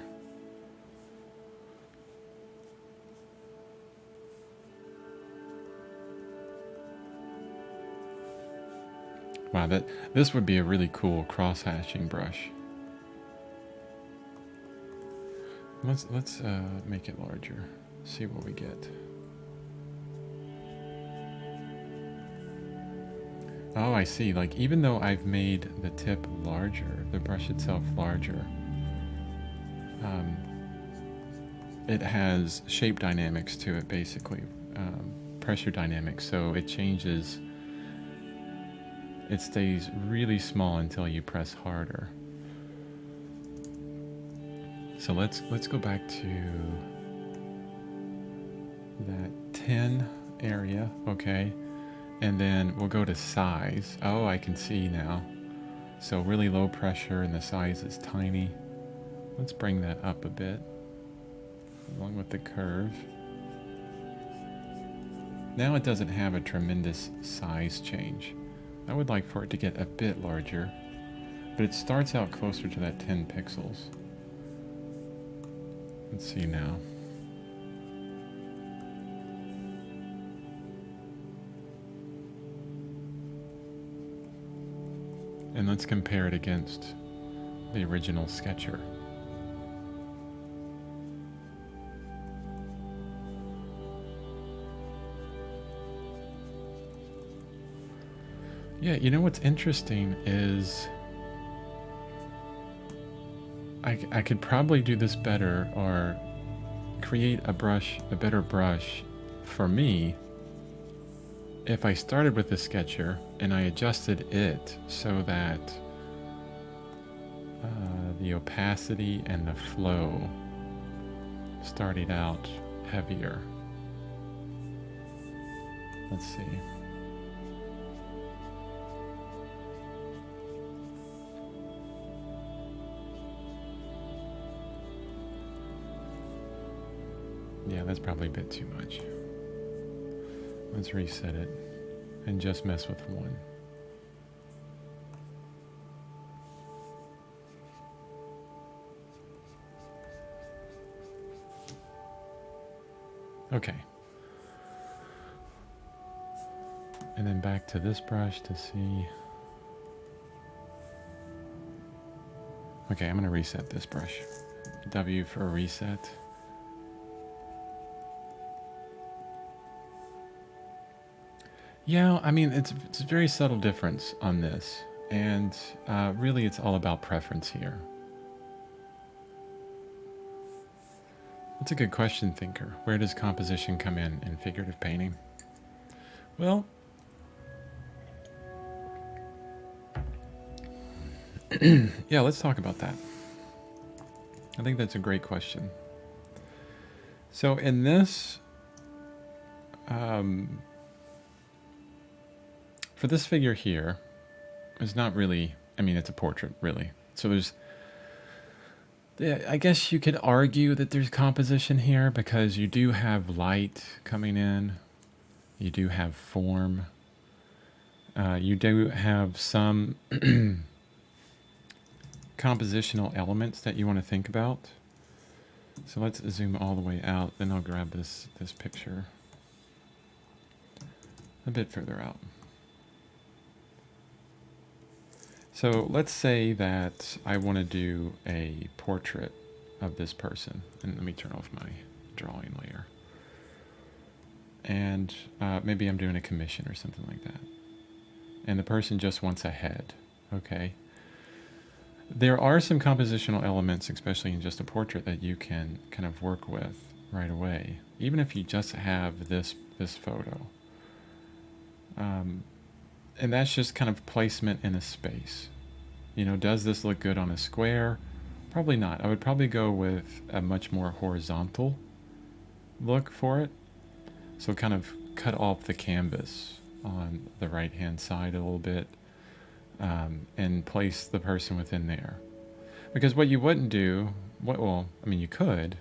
Speaker 1: Wow, this would be a really cool cross-hatching brush. Let's make it larger. See what we get. Oh, I see. Like, even though I've made the tip larger, the brush itself larger, um, it has shape dynamics to it, basically, pressure dynamics. So it changes, it stays really small until you press harder. So let's go back to that 10 area, okay? And then we'll go to size. Oh, I can see now. So really low pressure and the size is tiny. Let's bring that up a bit, along with the curve. Now it doesn't have a tremendous size change. I would like for it to get a bit larger, but it starts out closer to that 10 pixels. Let's see now. And let's compare it against the original sketcher. Yeah, you know what's interesting is I could probably do this better, or create a better brush for me, if I started with the sketcher and I adjusted it so that the opacity and the flow started out heavier. Let's see. Yeah, that's probably a bit too much. Let's reset it and just mess with one. Okay. And then back to this brush to see. Okay, I'm going to reset this brush. W for reset. Yeah, I mean, it's a very subtle difference on this. And really, it's all about preference here. That's a good question, thinker. Where does composition come in figurative painting? Well, yeah, let's talk about that. I think that's a great question. So in this, for this figure here, it's not really, I mean, it's a portrait, really. So there's, I guess you could argue that there's composition here because you do have light coming in. You do have form. You do have some compositional elements that you want to think about. So let's zoom all the way out. Then I'll grab this picture a bit further out. So let's say that I want to do a portrait of this person. And let me turn off my drawing layer. And maybe I'm doing a commission or something like that. And the person just wants a head, okay? There are some compositional elements, especially in just a portrait, that you can kind of work with right away, even if you just have this photo. And that's just kind of placement in a space. You know, does this look good on a square? Probably not. I would probably go with a much more horizontal look for it. So kind of cut off the canvas on the right-hand side a little bit, and place the person within there. Because what you wouldn't do, well, I mean, you could,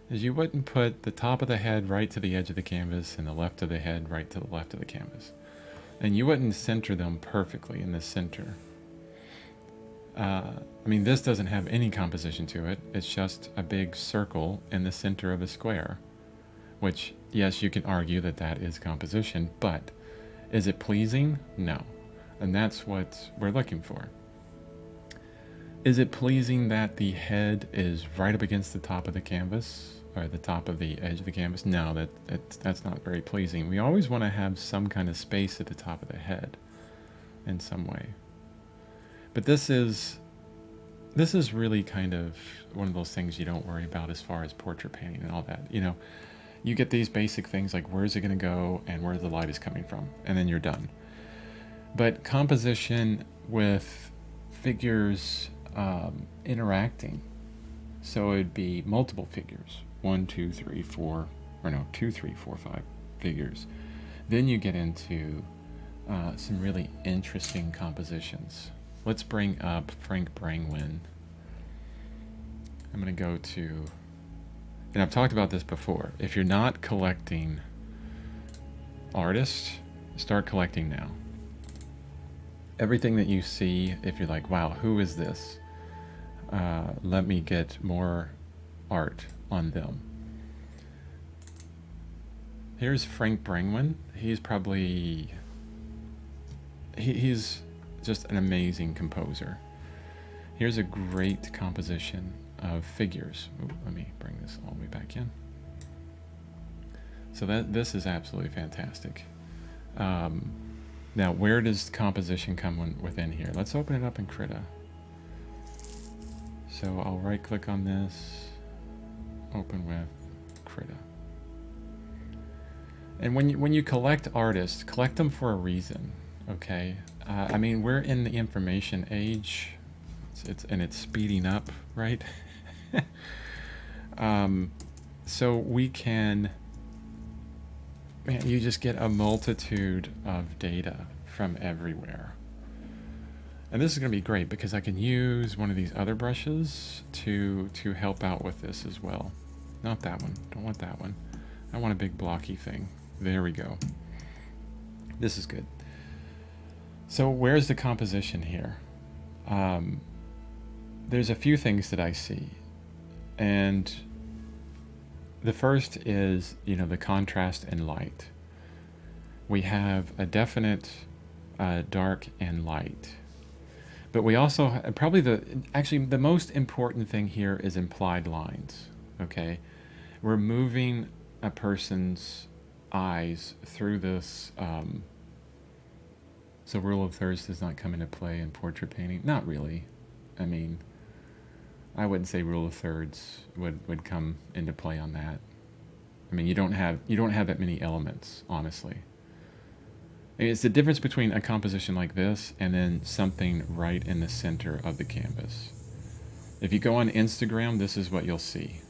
Speaker 1: is you wouldn't put the top of the head right to the edge of the canvas and the left of the head right to the left of the canvas. And you wouldn't center them perfectly in the center. I mean, this doesn't have any composition to it. It's just a big circle in the center of a square, which, yes, you can argue that that is composition, but is it pleasing? No. And that's what we're looking for. Is it pleasing that the head is right up against the top of the canvas or the top of the edge of the canvas? No, that's not very pleasing. We always want to have some kind of space at the top of the head. in some way. But this is really kind of one of those things you don't worry about as far as portrait painting and all that. You get these basic things like where's it going to go and where the light is coming from, and then you're done. But composition with figures interacting, so it'd be multiple figures, 1, 2, 3, 4, or no, 2, 3, 4, 5 figures. Then you get into some really interesting compositions. Let's bring up Frank Brangwyn. I'm going to go to, and I've talked about this before, if you're not collecting artists, start collecting now. Everything that you see, if you're like, wow, who is this? Let me get more art on them. Here's Frank Brangwyn. He's probably, he's just an amazing composer. Here's a great composition of figures. Ooh, let me bring this all the way back in. So this is absolutely fantastic. Now, where does composition come within here? Let's open it up in Krita. So I'll right click on this, open with Krita. And when you collect artists, collect them for a reason, okay? I mean, we're in the information age, and it's speeding up, right? So we can, man, you just get a multitude of data from everywhere. And this is going to be great because I can use one of these other brushes to help out with this as well. Not that one. Don't want that one. I want a big blocky thing. There we go. This is good. So where's the composition here? There's a few things that I see. And the first is, the contrast and light. We have a definite dark and light. But we also probably the most important thing here is implied lines. Okay, we're moving a person's eyes through this. So rule of thirds does not come into play in portrait painting. Not really. I mean, I wouldn't say rule of thirds would come into play on that. I mean, you don't have that many elements, honestly. It's the difference between a composition like this and then something right in the center of the canvas. If you go on Instagram, this is what you'll see.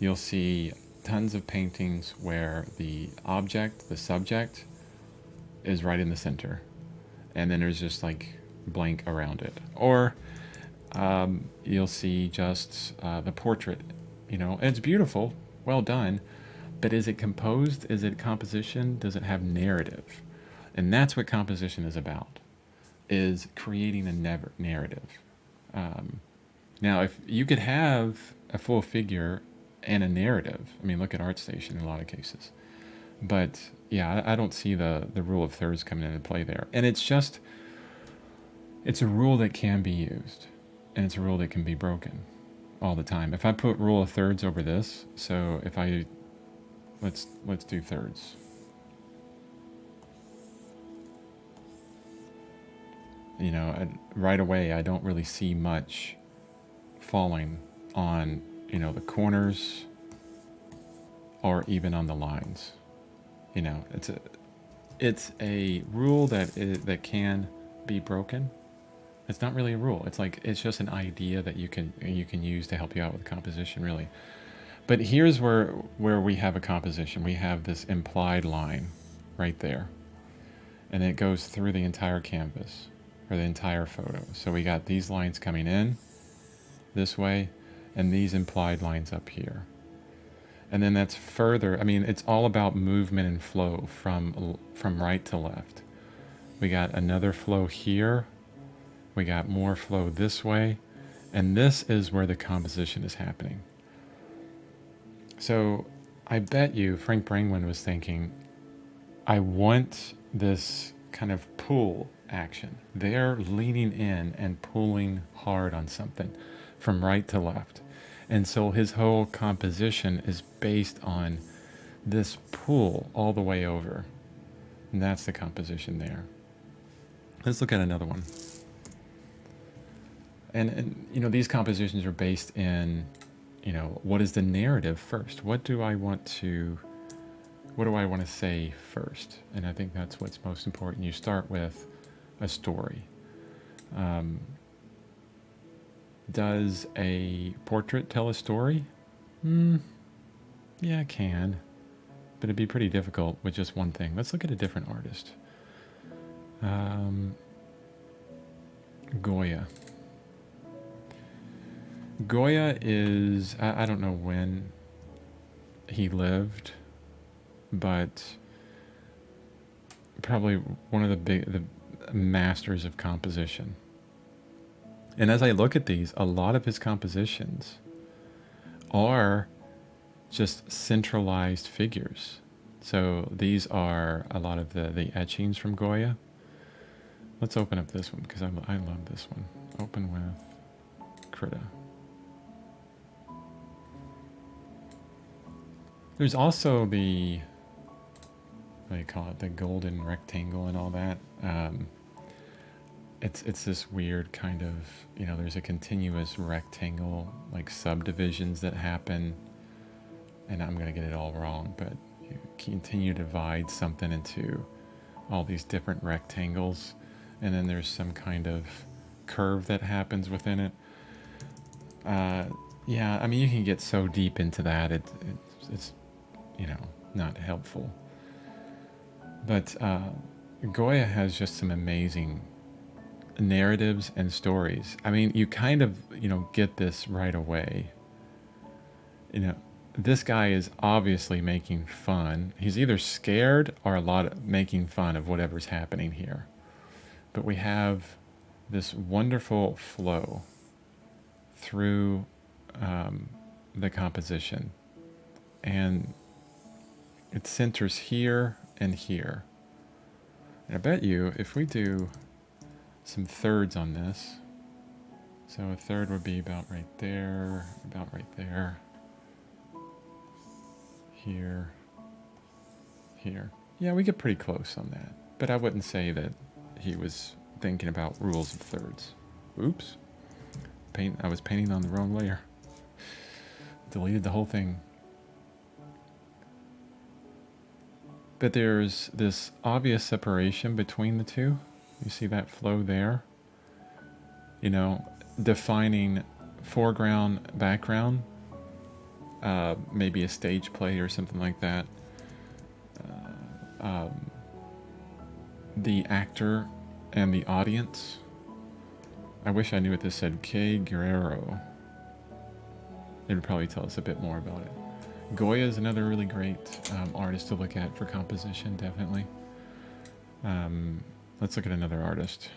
Speaker 1: You'll see tons of paintings where the object, the subject, is right in the center. And then there's just like blank around it. Or you'll see just the portrait, and it's beautiful, well done. But is it composed? Is it composition? Does it have narrative? And that's what composition is about, is creating a narrative. Now, if you could have a full figure and a narrative, I mean, look at ArtStation in a lot of cases. But yeah, I don't see the rule of thirds coming into play there. And it's a rule that can be used, and it's a rule that can be broken all the time. If I put rule of thirds over this, so if I, let's do thirds. Right away, I don't really see much falling on, the corners or even on the lines. It's a rule that can be broken. It's not really a rule. It's just an idea that you can use to help you out with composition, really. But here's where we have a composition. We have this implied line right there, and it goes through the entire canvas or the entire photo. So we got these lines coming in this way and these implied lines up here. And then that's further, I mean, it's all about movement and flow from right to left. We got another flow here. We got more flow this way. And this is where the composition is happening. So I bet you Frank Brangwyn was thinking, I want this kind of pull action. They're leaning in and pulling hard on something from right to left. And so his whole composition is based on this pull all the way over. And that's the composition there. Let's look at another one. And you know, these compositions are based in, you know, what is the narrative first? What do I want to say first? And I think that's what's most important. You start with a story. Um, does a portrait tell a story? Yeah, it can, but it'd be pretty difficult with just one thing. Let's look at a different artist. Goya. Goya is, I don't know when he lived, but probably one of the masters of composition. And as I look at these, a lot of his compositions are just centralized figures. So these are a lot of the etchings from Goya. Let's open up this one because I love this one. Open with Krita. There's also the, what do you call it, the golden rectangle and all that. It's this weird kind of, you know, there's a continuous rectangle, like subdivisions that happen, and I'm gonna get it all wrong, but you continue to divide something into all these different rectangles, and then there's some kind of curve that happens within it. Yeah, I mean, you can get so deep into that, it's you know, not helpful. But Goya has just some amazing narratives and stories. I mean, you kind of, you know, get this right away. You know, this guy is obviously making fun. He's either scared or making fun of whatever's happening here. But we have this wonderful flow through the composition. And it centers here and here. And I bet you if we do some thirds on this, so a third would be about right there, here, here. Yeah, we get pretty close on that. But I wouldn't say that he was thinking about rules of thirds. Oops. I was painting on the wrong layer. Deleted the whole thing. But there's this obvious separation between the two. You see that flow there? You know, defining foreground, background, maybe a stage play or something like that. The actor and the audience. I wish I knew what this said. K. Guerrero. It would probably tell us a bit more about it. Goya is another really great artist to look at for composition, definitely. Let's look at another artist.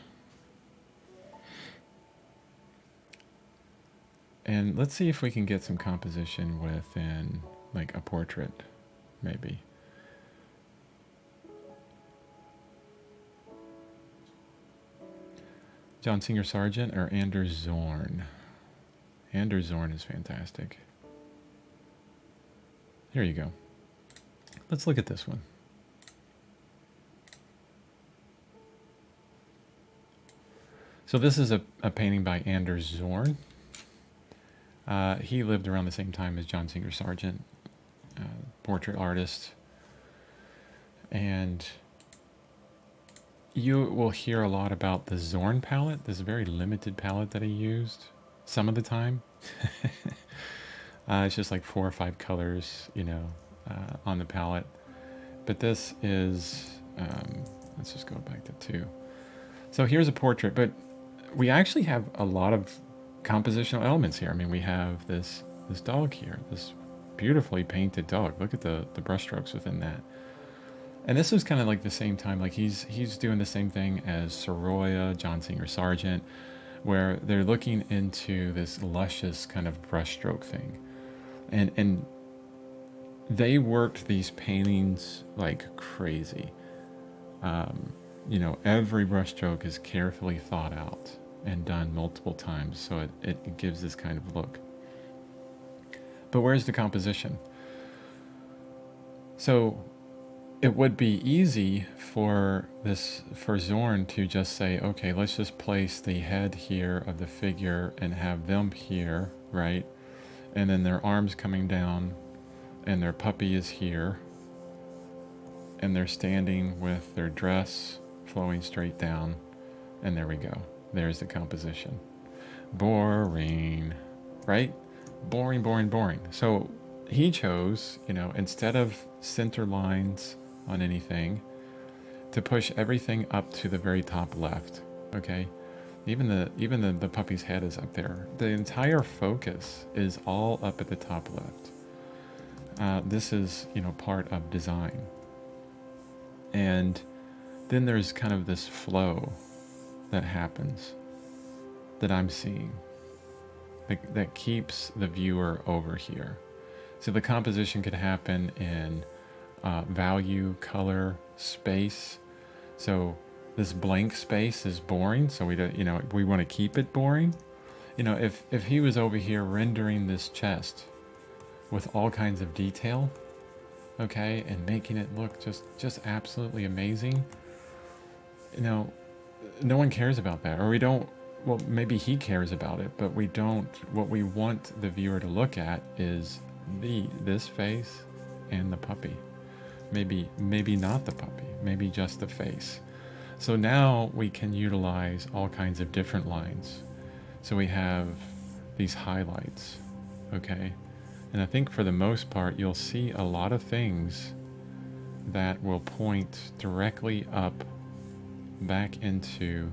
Speaker 1: And let's see if we can get some composition within, like, a portrait, maybe. John Singer Sargent or Anders Zorn? Anders Zorn is fantastic. Here you go. Let's look at this one. So this is a painting by Anders Zorn. He lived around the same time as John Singer Sargent, portrait artist. And you will hear a lot about the Zorn palette, this very limited palette that he used some of the time. It's just like 4 or 5 colors, you know, on the palette. But this is, let's just go back to 2. So here's a portrait, but we actually have a lot of compositional elements here. I mean, we have this dog here, this beautifully painted dog. Look at the brushstrokes within that. And this was kind of like the same time, like he's doing the same thing as Sorolla, John Singer Sargent, where they're looking into this luscious kind of brushstroke thing. And they worked these paintings like crazy. You know, every brushstroke is carefully thought out and done multiple times, so it gives this kind of look. But where's the composition? So it would be easy for Zorn to just say, okay, let's just place the head here of the figure and have them here, right? And then their arms coming down, and their puppy is here, and they're standing with their dress flowing straight down, and there we go. There's the composition. Boring, right? Boring, boring, boring. So he chose, instead of center lines on anything, to push everything up to the very top left. Okay, even the puppy's head is up there. The entire focus is all up at the top left. This is part of design, and then there's kind of this flow that happens that I'm seeing that keeps the viewer over here. So the composition could happen in value, color, space. So this blank space is boring, so we want to keep it boring. If he was over here rendering this chest with all kinds of detail, okay, and making it look just absolutely amazing, no one cares about that, or we don't. Well, maybe he cares about it, but we don't. What we want the viewer to look at is this face and the puppy. Maybe not the puppy, maybe just the face. So now we can utilize all kinds of different lines. So we have these highlights, okay? And I think for the most part, you'll see a lot of things that will point directly up back into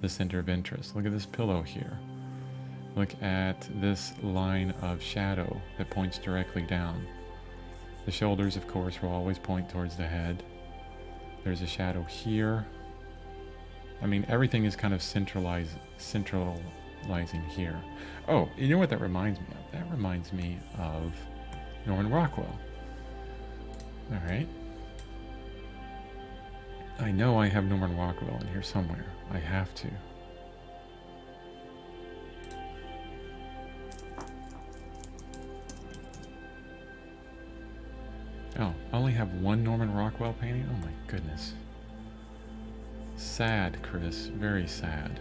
Speaker 1: the center of interest. Look at this pillow here. Look at this line of shadow that points directly down. The shoulders, of course, will always point towards the head. There's a shadow here. I mean, everything is kind of centralizing here. Oh, you know what that reminds me of? That reminds me of Norman Rockwell. All right. I know I have Norman Rockwell in here somewhere. I have to. Oh, I only have one Norman Rockwell painting? Oh my goodness. Sad, Chris. Very sad.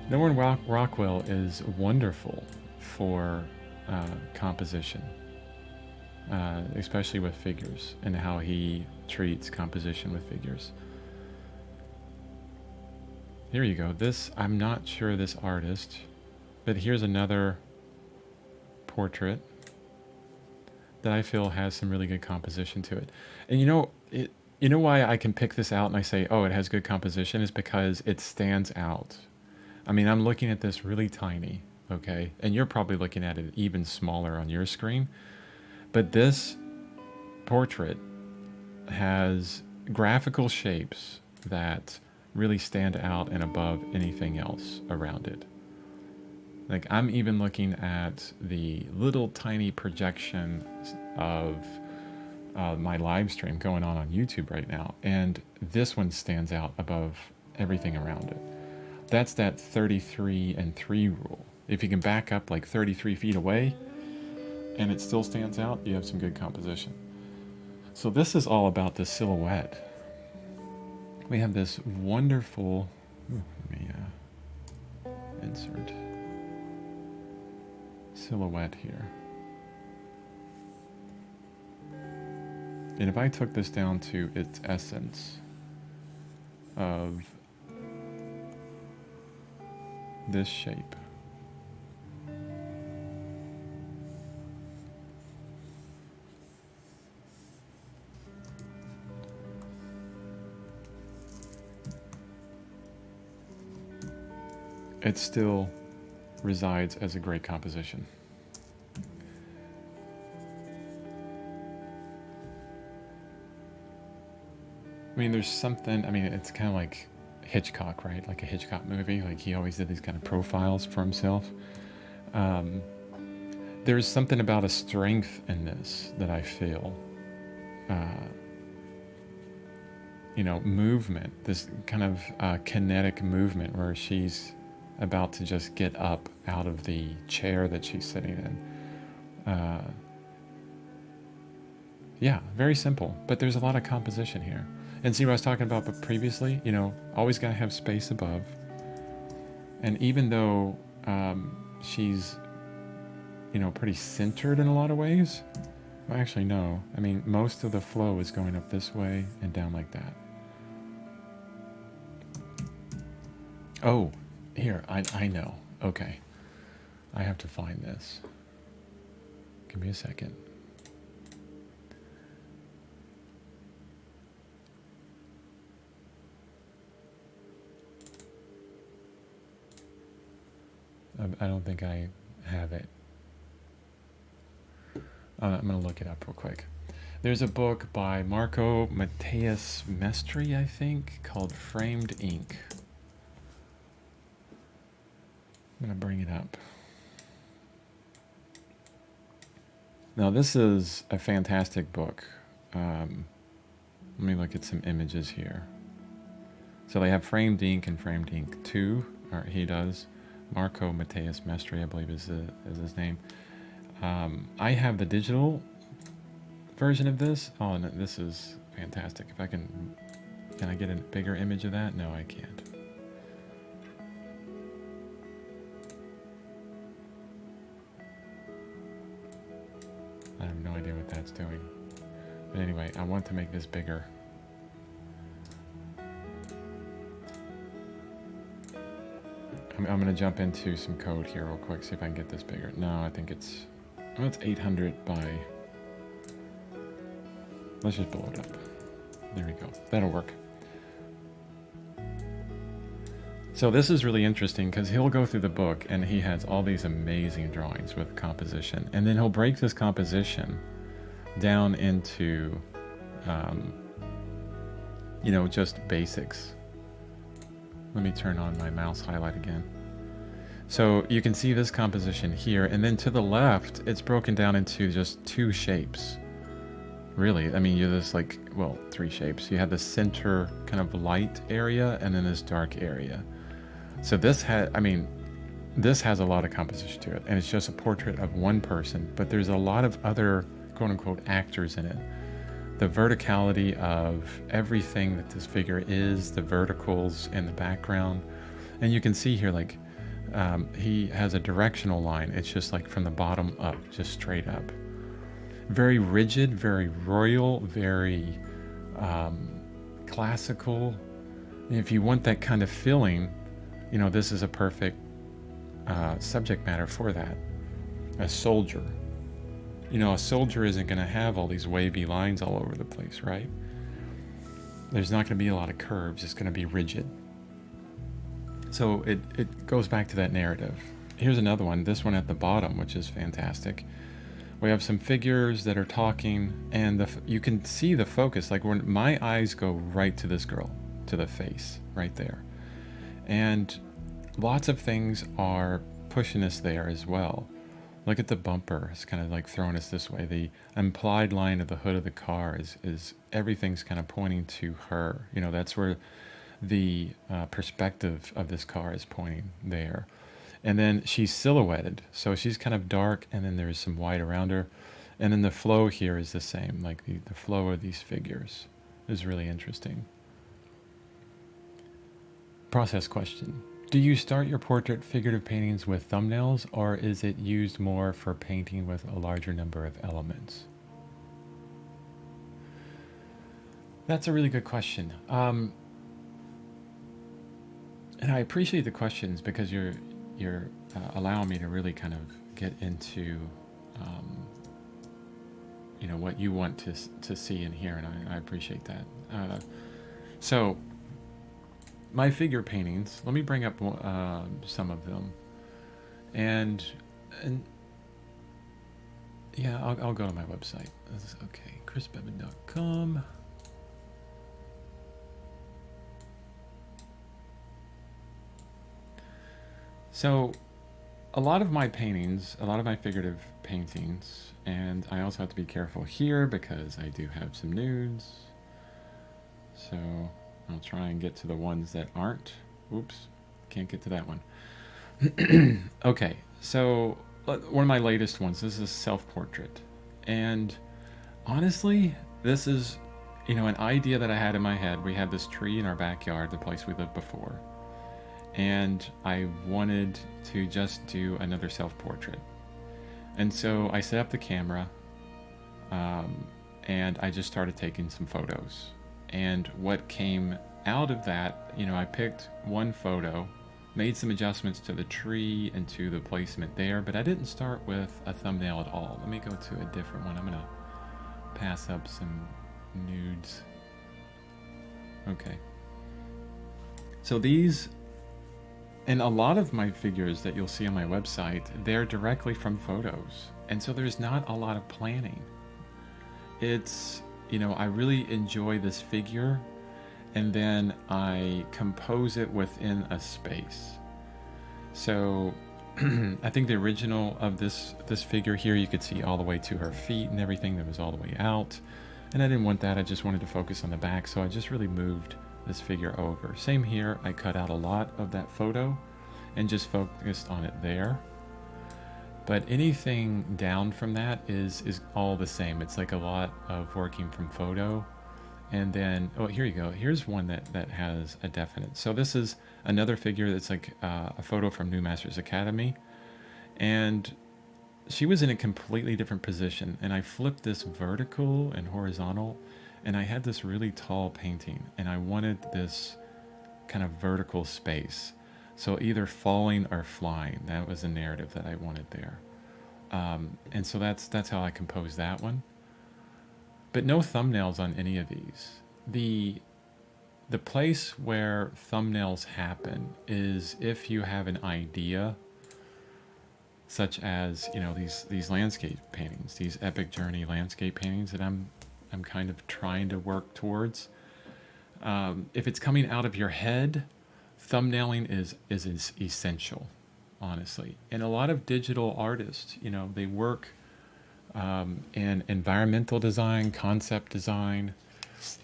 Speaker 1: Norman Rockwell is wonderful for composition, especially with figures, and how he treats composition with figures. Here you go. I'm not sure this artist, but here's another portrait that I feel has some really good composition to it. And you know why I can pick this out and I say, oh, it has good composition, is because it stands out. I mean, I'm looking at this really tiny, okay? And you're probably looking at it even smaller on your screen. But this portrait has graphical shapes that really stand out and above anything else around it. Like, I'm even looking at the little tiny projection of my live stream going on YouTube right now, and this one stands out above everything around it. That's that 33 and 3 rule. If you can back up like 33 feet away and it still stands out, you have some good composition. So this is all about the silhouette. We have this wonderful, let me insert silhouette here. And if I took this down to its essence of this shape, it still resides as a great composition. I mean, there's something, it's kind of like Hitchcock, right? Like a Hitchcock movie. Like, he always did these kind of profiles for himself. There's something about a strength in this that I feel. Movement, this kind of kinetic movement where she's about to just get up out of the chair that she's sitting in. Yeah, very simple, but there's a lot of composition here. And see what I was talking about but previously? You know, always got to have space above. And even though she's, you know, pretty centered in a lot of ways, well, actually, no. I mean, most of the flow is going up this way and down like that. Oh, here, I know. Okay. I have to find this. Give me a second. I don't think I have it. I'm going to look it up real quick. There's a book by Marco Mateus Mestri, I think, called Framed Ink. I'm going to bring it up. Now, this is a fantastic book. Let me look at some images here. So they have Framed Ink and Framed Ink 2, or he does. Marco Mateus Mestri, I believe is his name. I have the digital version of this. Oh, and this is fantastic. If I can I get a bigger image of that? No, I can't. I have no idea what that's doing. But anyway, I want to make this bigger. I'm going to jump into some code here real quick, see if I can get this bigger. No, I think it's 800 by... Let's just blow it up. There we go. That'll work. So this is really interesting because he'll go through the book and he has all these amazing drawings with composition. And then he'll break this composition down into, you know, just basics. Let me turn on my mouse highlight again. So you can see this composition here, and then to the left, it's broken down into just two shapes. Really, I mean, you're just like, well, three shapes. You have the center kind of light area, and then this dark area. So this this has a lot of composition to it, and it's just a portrait of one person, but there's a lot of other quote-unquote actors in it. The verticality of everything that this figure is, the verticals in the background. And you can see here, like, he has a directional line. It's just like from the bottom up, just straight up. Very rigid, very royal, very classical. And if you want that kind of feeling, you know, this is a perfect subject matter for that. A soldier. You know, a soldier isn't going to have all these wavy lines all over the place, right? There's not going to be a lot of curves. It's going to be rigid. So it goes back to that narrative. Here's another one, this one at the bottom, which is fantastic. We have some figures that are talking, and you can see the focus. Like when my eyes go right to this girl, to the face, right there. And lots of things are pushing us there as well. Look at the bumper. It's kind of like throwing us this way. The implied line of the hood of the car is everything's kind of pointing to her. You know, that's where the perspective of this car is pointing there. And then she's silhouetted. So she's kind of dark, and then there's some white around her. And then the flow here is the same. Like the flow of these figures is really interesting. Process question. Do you start your portrait figurative paintings with thumbnails, or is it used more for painting with a larger number of elements? That's a really good question. And I appreciate the questions because you're allowing me to really kind of get into, you know, what you want to see and hear, and I appreciate that. So my figure paintings, let me bring up some of them, and yeah, I'll go to my website. Okay, chrisbevan.com. So a lot of my paintings, a lot of my figurative paintings, and I also have to be careful here because I do have some nudes. So I'll try and get to the ones that aren't. Oops, can't get to that one. Okay, so one of my latest ones, this is self-portrait. And Honestly, this is, an idea that I had in my head. We had this tree in our backyard, the place we lived before, and I wanted to just do another self portrait. And so I set up the camera, um, and I just started taking some photos. And what came out of that, I picked one photo, made some adjustments to the tree and to the placement there, but I didn't start with a thumbnail at all. Let me go to a different one. I'm going to pass up some nudes. Okay. So these, and a lot of my figures that you'll see on my website, they're directly from photos. And so there's not a lot of planning. It's, I really enjoy this figure, and then I compose it within a space. So I think the original of this figure here, you could see all the way to her feet and everything that was all the way out. And I didn't want that. I just wanted to focus on the back. So I just really moved this figure over. Same here. I cut out a lot of that photo and just focused on it there. But anything down from that is all the same. It's like a lot of working from photo. And then, oh, here you go. Here's one that has a definite. So this is another figure that's like a photo from New Masters Academy. And she was in a completely different position. And I flipped this vertical and horizontal. And I had this really tall painting. And I wanted this kind of vertical space. So either falling or flying. That was the narrative that I wanted there. And so that's how I composed that one. But no thumbnails on any of these. The place where thumbnails happen is if you have an idea, such as these landscape paintings, these epic journey landscape paintings that I'm kind of trying to work towards. If it's coming out of your head, thumbnailing is essential, honestly. And a lot of digital artists, they work in environmental design, concept design,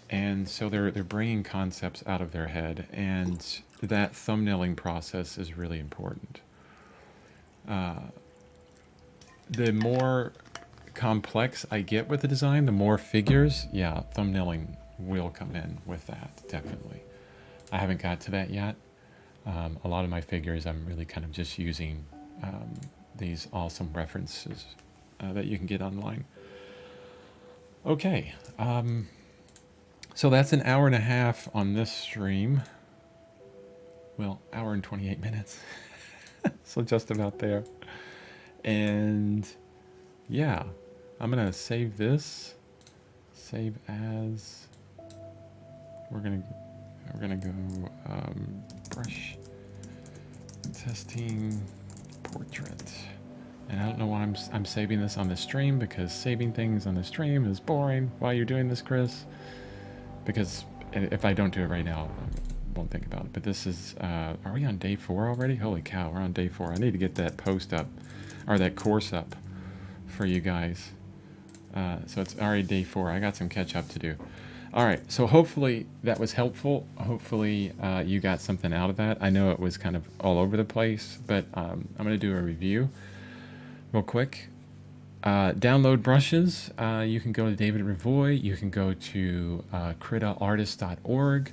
Speaker 1: and so they're bringing concepts out of their head, and that thumbnailing process is really important. The more complex I get with the design, the more figures, yeah, thumbnailing will come in with that, definitely. I haven't got to that yet. A lot of my figures, I'm really kind of just using these awesome references that you can get online. Okay, so that's an hour and a half on this stream. Well, hour and 28 minutes. So just about there. And yeah, I'm gonna save this. Save as. We're gonna go brush testing portrait. And I don't know why I'm saving this on the stream, because saving things on the stream is boring. Why are you doing this, Chris? Because if I don't do it right now, I won't think about it. But this is, are we on day 4 already? Holy cow, we're on day 4. I need to get that post up, or that course up for you guys. So it's already day 4. I got some catch up to do. All right, so hopefully that was helpful. Hopefully you got something out of that. I know it was kind of all over the place, but I'm going to do a review real quick. Download brushes. You can go to David Revoy. You can go to kritaartist.org.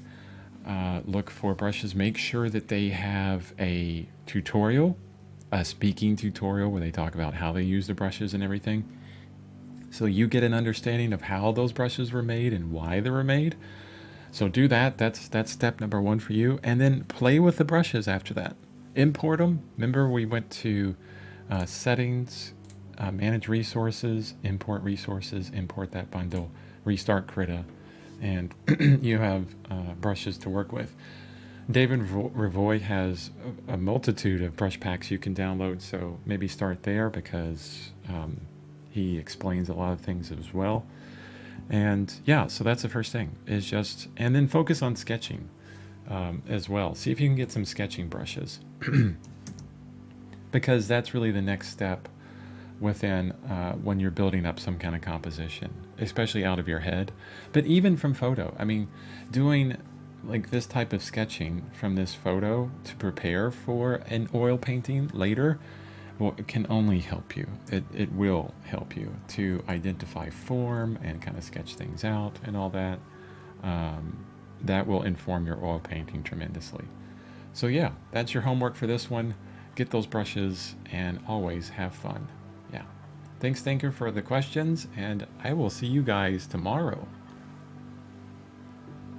Speaker 1: Look for brushes. Make sure that they have a tutorial, a speaking tutorial where they talk about how they use the brushes and everything. So you get an understanding of how those brushes were made and why they were made. So do that. That's step number 1 for you. And then play with the brushes after that. Import them. Remember we went to settings, manage resources, import that bundle, restart Krita, and you have brushes to work with. David Revoy has a multitude of brush packs you can download, so maybe start there, because he explains a lot of things as well. And yeah, so that's the first thing, is just, and then focus on sketching as well. See if you can get some sketching brushes, because that's really the next step within when you're building up some kind of composition, especially out of your head, but even from photo. I mean, doing like this type of sketching from this photo to prepare for an oil painting later Well, it can only help you. It will help you to identify form and kind of sketch things out and all that. Um, that will inform your oil painting tremendously. So, yeah, that's your homework for this one. Get those brushes and always have fun. Yeah. Thanks, Thinker, for the questions, and I will see you guys tomorrow.